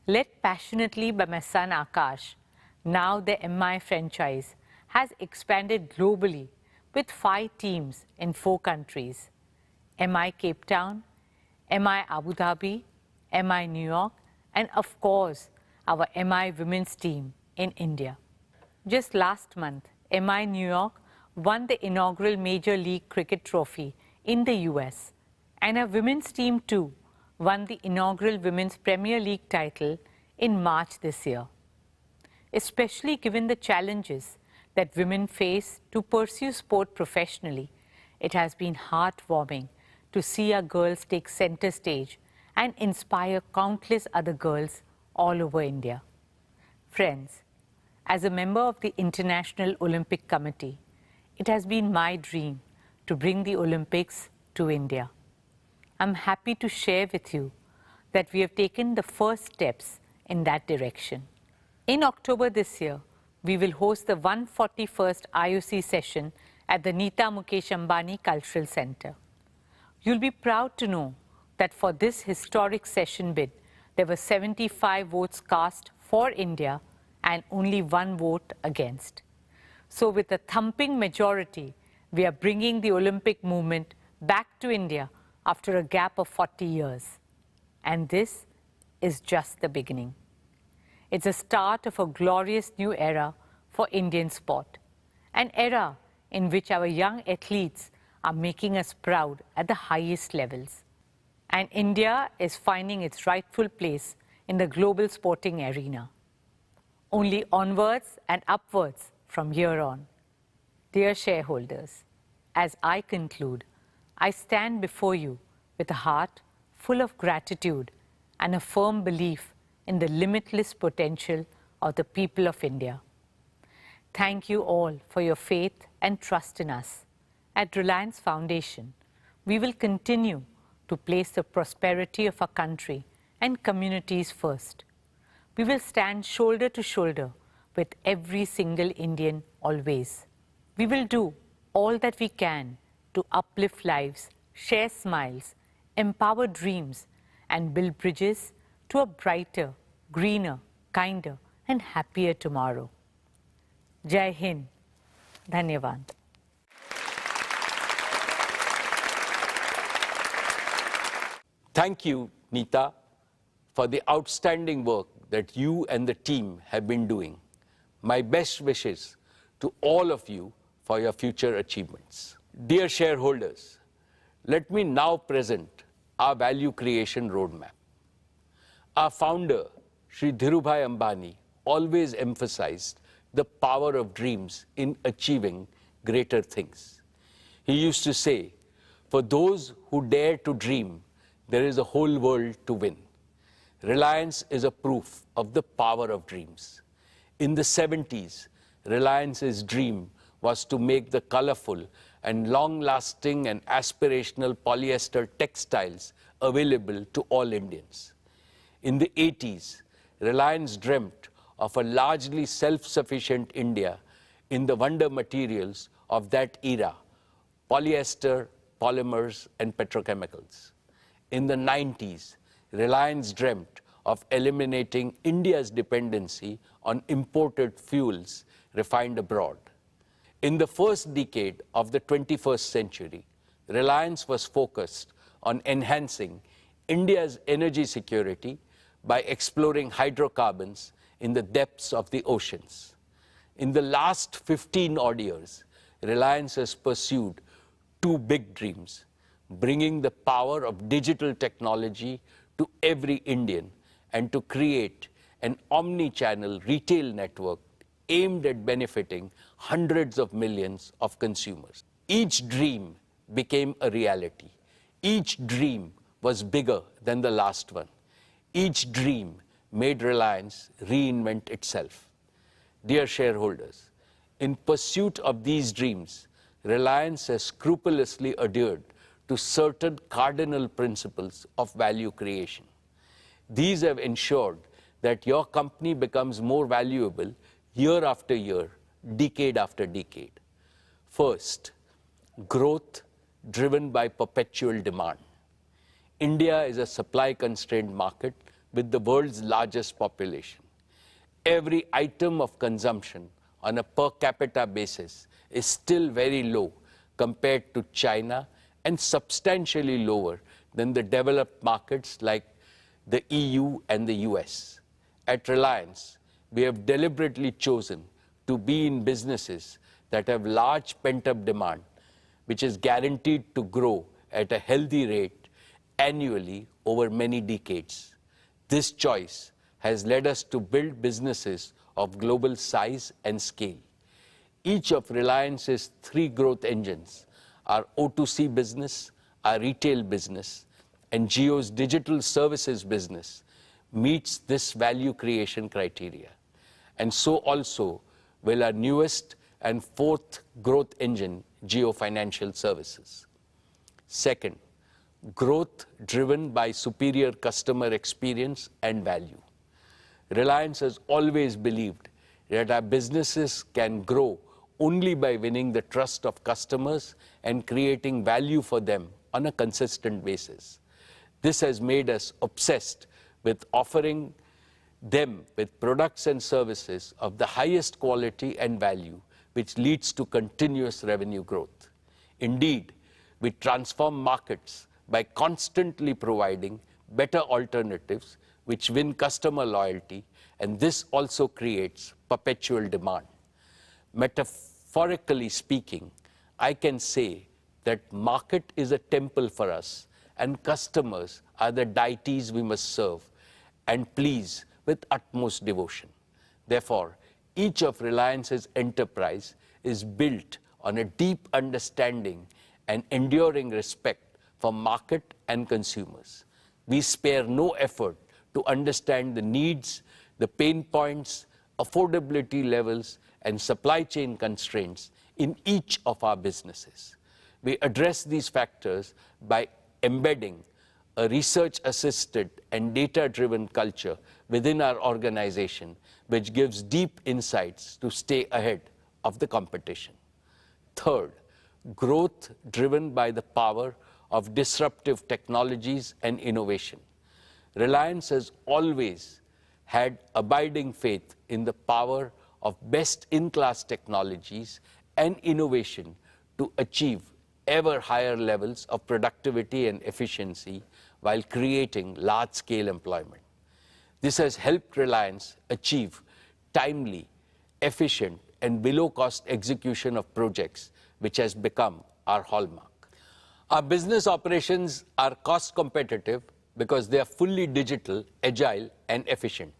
Speaker 6: Led passionately by my son Akash, now the MI franchise has expanded globally with 5 teams in 4 countries: MI Cape Town, MI Abu Dhabi, MI New York, and of course, our MI women's team in India. Just last month, MI New York won the inaugural Major League Cricket Trophy in the US, and our women's team too won the inaugural Women's Premier League title in March this year. Especially given the challenges that women face to pursue sport professionally, it has been heartwarming to see our girls take center stage and inspire countless other girls all over India. Friends, as a member of the International Olympic Committee, it has been my dream to bring the Olympics to India. I'm happy to share with you that we have taken the first steps in that direction. In October this year, we will host the 141st IOC session at the Nita Mukesh Ambani Cultural Center. You'll be proud to know that for this historic session bid, there were 75 votes cast for India and only 1 vote against. So with a thumping majority, we are bringing the Olympic movement back to India after a gap of 40 years. And this is just the beginning. It's the start of a glorious new era for Indian sport, an era in which our young athletes are making us proud at the highest levels. And India is finding its rightful place in the global sporting arena. Only onwards and upwards from here on. Dear shareholders, as I conclude, I stand before you with a heart full of gratitude and a firm belief in the limitless potential of the people of India. Thank you all for your faith and trust in us. At Reliance Foundation, we will continue to place the prosperity of our country and communities first. We will stand shoulder to shoulder with every single Indian always. We will do all that we can to uplift lives, share smiles, empower dreams, and build bridges to a brighter, greener, kinder, and happier tomorrow. Jai Hind. Dhanyavad.
Speaker 1: Thank you, Nita, for the outstanding work that you and the team have been doing. My best wishes to all of you for your future achievements. Dear shareholders, let me now present our value creation roadmap. Our founder, Shri Dhirubhai Ambani, always emphasized the power of dreams in achieving greater things. He used to say, for those who dare to dream, there is a whole world to win. Reliance is a proof of the power of dreams. In the 70s, Reliance's dream was to make the colorful and long-lasting and aspirational polyester textiles available to all Indians. In the 80s, Reliance dreamt of a largely self-sufficient India in the wonder materials of that era, polyester, polymers, and petrochemicals. In the 90s, Reliance dreamt of eliminating India's dependency on imported fuels refined abroad. In the first decade of the 21st century, Reliance was focused on enhancing India's energy security by exploring hydrocarbons in the depths of the oceans. In the last 15 odd years, Reliance has pursued 2 big dreams: bringing the power of digital technology to every Indian and to create an omni-channel retail network aimed at benefiting hundreds of millions of consumers. Each dream became a reality. Each dream was bigger than the last one. Each dream made Reliance reinvent itself. Dear shareholders, in pursuit of these dreams, Reliance has scrupulously adhered to certain cardinal principles of value creation. These have ensured that your company becomes more valuable year after year, decade after decade. First, growth driven by perpetual demand. India is a supply-constrained market with the world's largest population. Every item of consumption on a per capita basis is still very low compared to China and substantially lower than the developed markets like the EU and the US. At Reliance, we have deliberately chosen to be in businesses that have large pent-up demand, which is guaranteed to grow at a healthy rate annually over many decades. This choice has led us to build businesses of global size and scale. Each of Reliance's 3 growth engines, our O2C business, our retail business, and Jio's digital services business, meets this value creation criteria. And so also will our newest and 4th growth engine, Jio Financial Services. Second, growth driven by superior customer experience and value. Reliance has always believed that our businesses can grow only by winning the trust of customers and creating value for them on a consistent basis. This has made us obsessed with offering them with products and services of the highest quality and value, which leads to continuous revenue growth. Indeed, we transform markets by constantly providing better alternatives which win customer loyalty, and this also creates perpetual demand. Metaphorically speaking, I can say that market is a temple for us and customers are the deities we must serve and please with utmost devotion. Therefore, each of Reliance's enterprise is built on a deep understanding and enduring respect for market and consumers. We spare no effort to understand the needs, the pain points, affordability levels, and supply chain constraints in each of our businesses. We address these factors by embedding a research-assisted and data-driven culture within our organization, which gives deep insights to stay ahead of the competition. Third, growth driven by the power of disruptive technologies and innovation. Reliance has always had abiding faith in the power of best-in-class technologies and innovation to achieve ever higher levels of productivity and efficiency while creating large-scale employment. This has helped Reliance achieve timely, efficient, and below-cost execution of projects, which has become our hallmark. Our business operations are cost competitive because they are fully digital, agile, and efficient.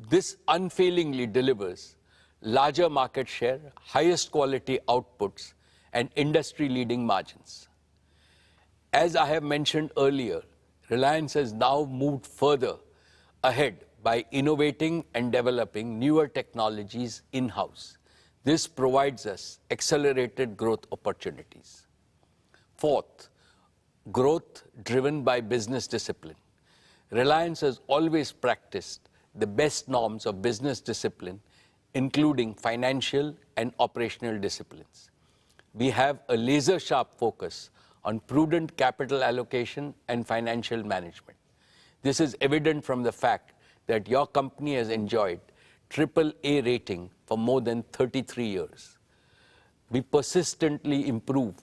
Speaker 1: This unfailingly delivers larger market share, highest quality outputs, and industry-leading margins. As I have mentioned earlier, Reliance has now moved further ahead by innovating and developing newer technologies in-house. This provides us accelerated growth opportunities. Fourth, growth driven by business discipline. Reliance has always practiced the best norms of business discipline, including financial and operational disciplines. We have a laser-sharp focus on prudent capital allocation and financial management. This is evident from the fact that your company has enjoyed AAA rating for more than 33 years. We persistently improve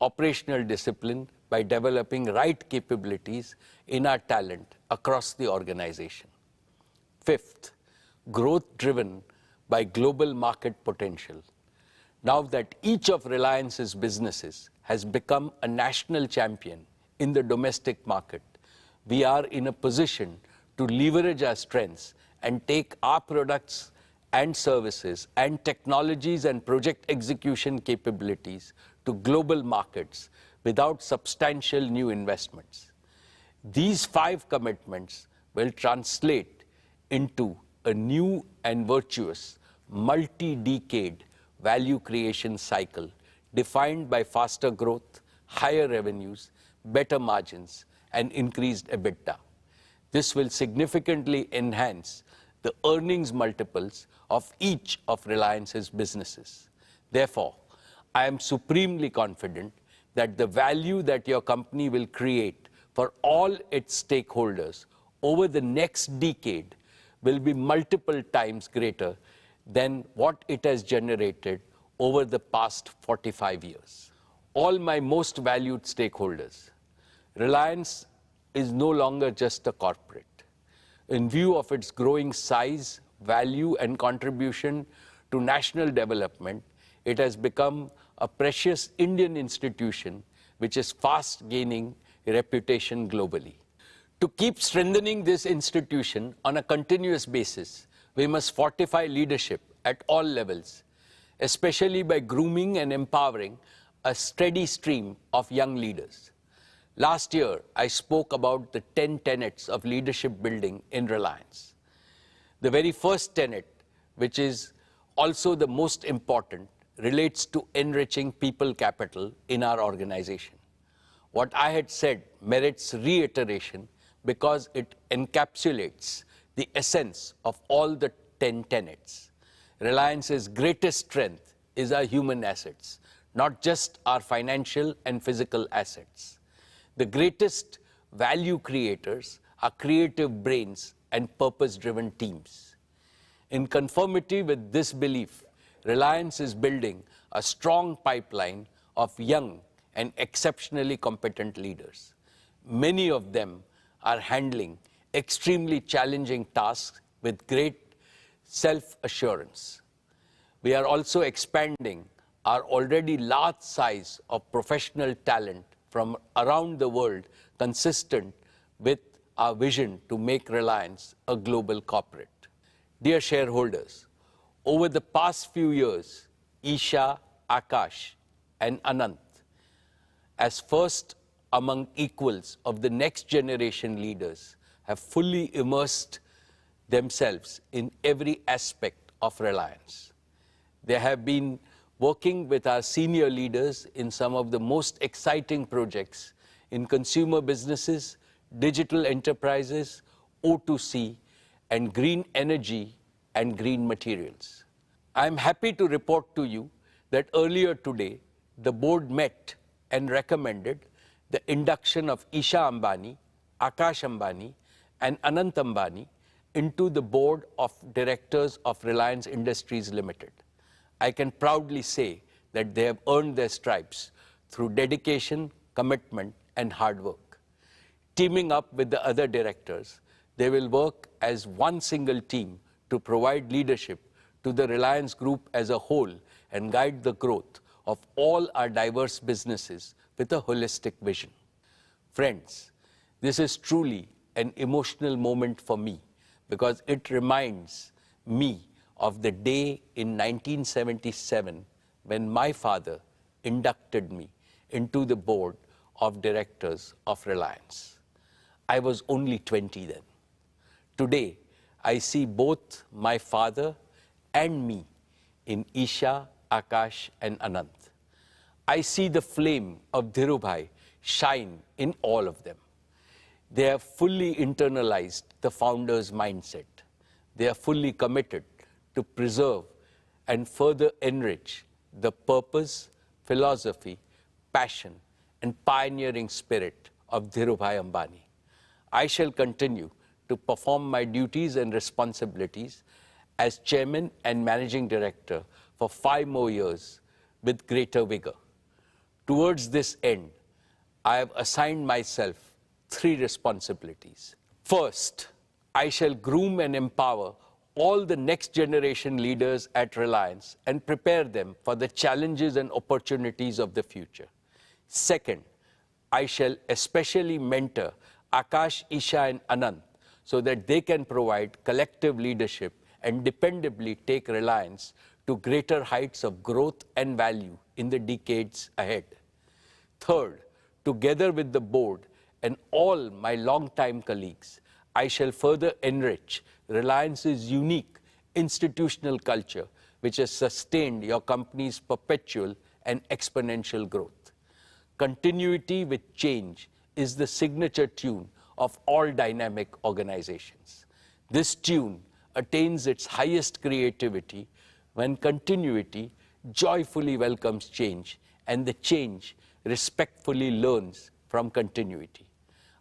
Speaker 1: operational discipline by developing right capabilities in our talent across the organization. Fifth, growth driven by global market potential. Now that each of Reliance's businesses has become a national champion in the domestic market, we are in a position to leverage our strengths and take our products and services and technologies and project execution capabilities to global markets without substantial new investments. These 5 commitments will translate into a new and virtuous multi-decade value creation cycle defined by faster growth, higher revenues, better margins, and increased EBITDA. This will significantly enhance the earnings multiples of each of Reliance's businesses. Therefore, I am supremely confident that the value that your company will create for all its stakeholders over the next decade will be multiple times greater than what it has generated over the past 45 years. All my most valued stakeholders, Reliance is no longer just a corporate. In view of its growing size, value, and contribution to national development, it has become a precious Indian institution which is fast gaining reputation globally. To keep strengthening this institution on a continuous basis, we must fortify leadership at all levels, especially by grooming and empowering a steady stream of young leaders. Last year, I spoke about the 10 tenets of leadership building in Reliance. The very first tenet, which is also the most important, relates to enriching people capital in our organization. What I had said merits reiteration because it encapsulates the essence of all the 10 tenets. Reliance's greatest strength is our human assets, not just our financial and physical assets. The greatest value creators are creative brains and purpose-driven teams. In conformity with this belief, Reliance is building a strong pipeline of young and exceptionally competent leaders. Many of them are handling extremely challenging tasks with great self-assurance. We are also expanding our already large size of professional talent from around the world, consistent with our vision to make Reliance a global corporate. Dear shareholders, over the past few years, Isha, Akash, and Anant, as first among equals of the next generation leaders, have fully immersed themselves in every aspect of Reliance. They have been working with our senior leaders in some of the most exciting projects in consumer businesses, digital enterprises, O2C, and green energy and green materials. I am happy to report to you that earlier today, the board met and recommended the induction of Isha Ambani, Akash Ambani, and Anant Ambani into the board of directors of Reliance Industries Limited. I can proudly say that they have earned their stripes through dedication, commitment, and hard work. Teaming up with the other directors, they will work as one single team to provide leadership to the Reliance Group as a whole and guide the growth of all our diverse businesses with a holistic vision. Friends, this is truly an emotional moment for me because it reminds me of the day in 1977 when my father inducted me into the board of directors of Reliance. I was only 20 then. Today, I see both my father and me in Isha, Akash, and Anant. I see the flame of Dhirubhai shine in all of them. They have fully internalized the founder's mindset. They are fully committed to preserve and further enrich the purpose, philosophy, passion, and pioneering spirit of Dhirubhai Ambani. I shall continue to perform my duties and responsibilities as chairman and managing director for 5 more years with greater vigor. Towards this end, I have assigned myself 3 responsibilities. First, I shall groom and empower all the next generation leaders at Reliance and prepare them for the challenges and opportunities of the future. Second, I shall especially mentor Akash, Isha, and Anant so that they can provide collective leadership and dependably take Reliance to greater heights of growth and value in the decades ahead. Third, together with the board and all my longtime colleagues, I shall further enrich Reliance's unique institutional culture, which has sustained your company's perpetual and exponential growth. Continuity with change is the signature tune of all dynamic organizations. This tune attains its highest creativity when continuity joyfully welcomes change and the change respectfully learns from continuity.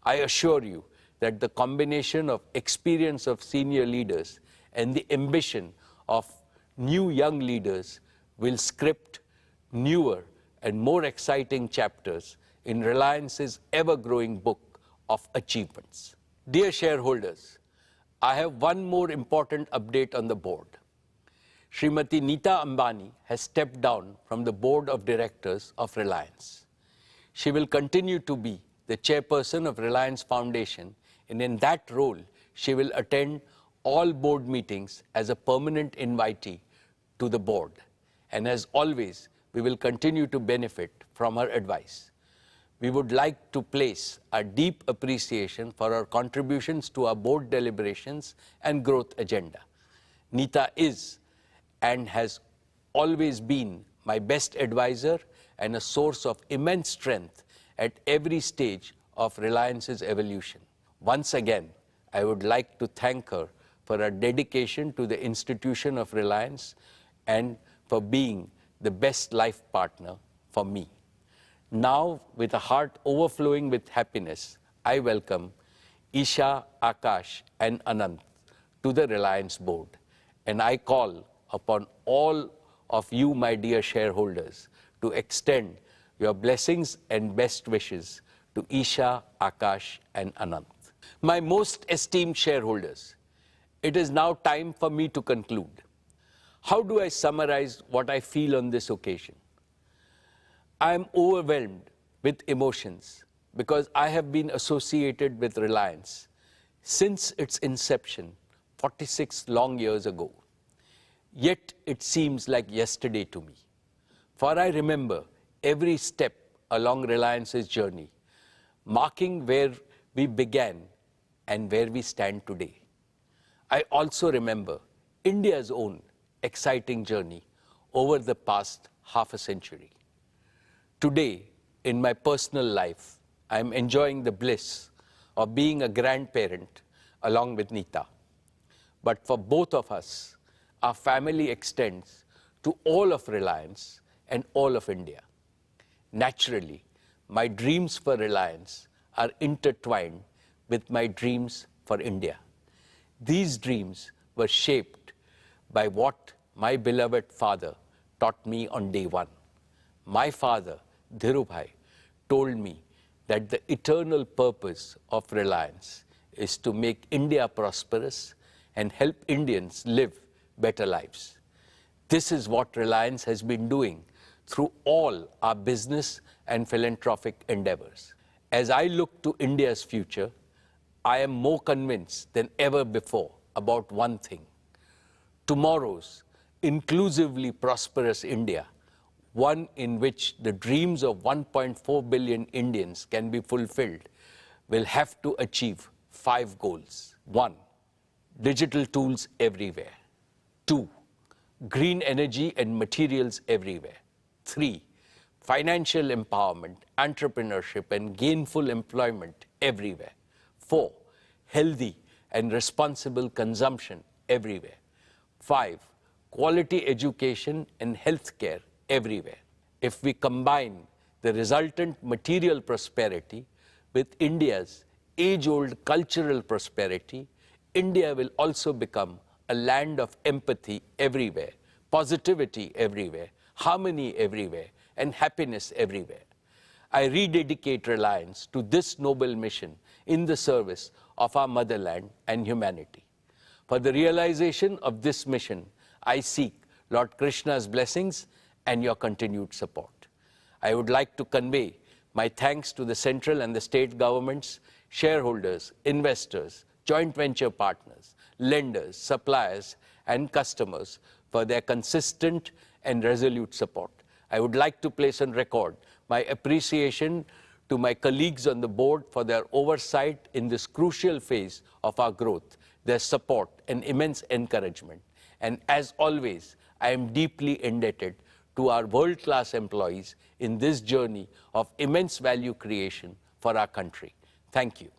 Speaker 1: I assure you that the combination of experience of senior leaders and the ambition of new young leaders will script newer and more exciting chapters in Reliance's ever-growing book of achievements. Dear shareholders, I have one more important update on the board. Srimati Nita Ambani has stepped down from the board of directors of Reliance. She will continue to be the chairperson of Reliance Foundation, and in that role, she will attend all board meetings as a permanent invitee to the board. And as always, we will continue to benefit from her advice. We would like to place our deep appreciation for her contributions to our board deliberations and growth agenda. Nita is and has always been my best advisor and a source of immense strength at every stage of Reliance's evolution. Once again, I would like to thank her for her dedication to the institution of Reliance and for being the best life partner for me. Now, with a heart overflowing with happiness, I welcome Isha, Akash, and Anant to the Reliance board. And I call upon all of you, my dear shareholders, to extend your blessings and best wishes to Isha, Akash, and Anant. My most esteemed shareholders, it is now time for me to conclude. How do I summarize what I feel on this occasion? I am overwhelmed with emotions because I have been associated with Reliance since its inception 46 long years ago. Yet it seems like yesterday to me. For I remember every step along Reliance's journey, marking where we began and where we stand today. I also remember India's own exciting journey over the past half a century. Today, in my personal life, I am enjoying the bliss of being a grandparent along with Nita. But for both of us, our family extends to all of Reliance and all of India. Naturally, my dreams for Reliance are intertwined with my dreams for India. These dreams were shaped by what my beloved father taught me on day one. My father, Dhirubhai, told me that the eternal purpose of Reliance is to make India prosperous and help Indians live better lives. This is what Reliance has been doing through all our business and philanthropic endeavors. As I look to India's future, I am more convinced than ever before about one thing. Tomorrow's inclusively prosperous India, one in which the dreams of 1.4 billion Indians can be fulfilled, will have to achieve 5 goals. 1. Digital tools everywhere. 2. Green energy and materials everywhere. 3. Financial empowerment, entrepreneurship, and gainful employment everywhere. 4. Healthy and responsible consumption everywhere. 5. Quality education and healthcare everywhere. If we combine the resultant material prosperity with India's age-old cultural prosperity, India will also become a land of empathy everywhere, positivity everywhere, harmony everywhere, and happiness everywhere. I rededicate Reliance to this noble mission in the service of our motherland and humanity. For the realization of this mission, I seek Lord Krishna's blessings and your continued support. I would like to convey my thanks to the central and the state governments, shareholders, investors, joint venture partners, lenders, suppliers, and customers for their consistent and resolute support. I would like to place on record my appreciation to my colleagues on the board for their oversight in this crucial phase of our growth, their support and immense encouragement. And as always, I am deeply indebted to our world-class employees in this journey of immense value creation for our country. Thank you.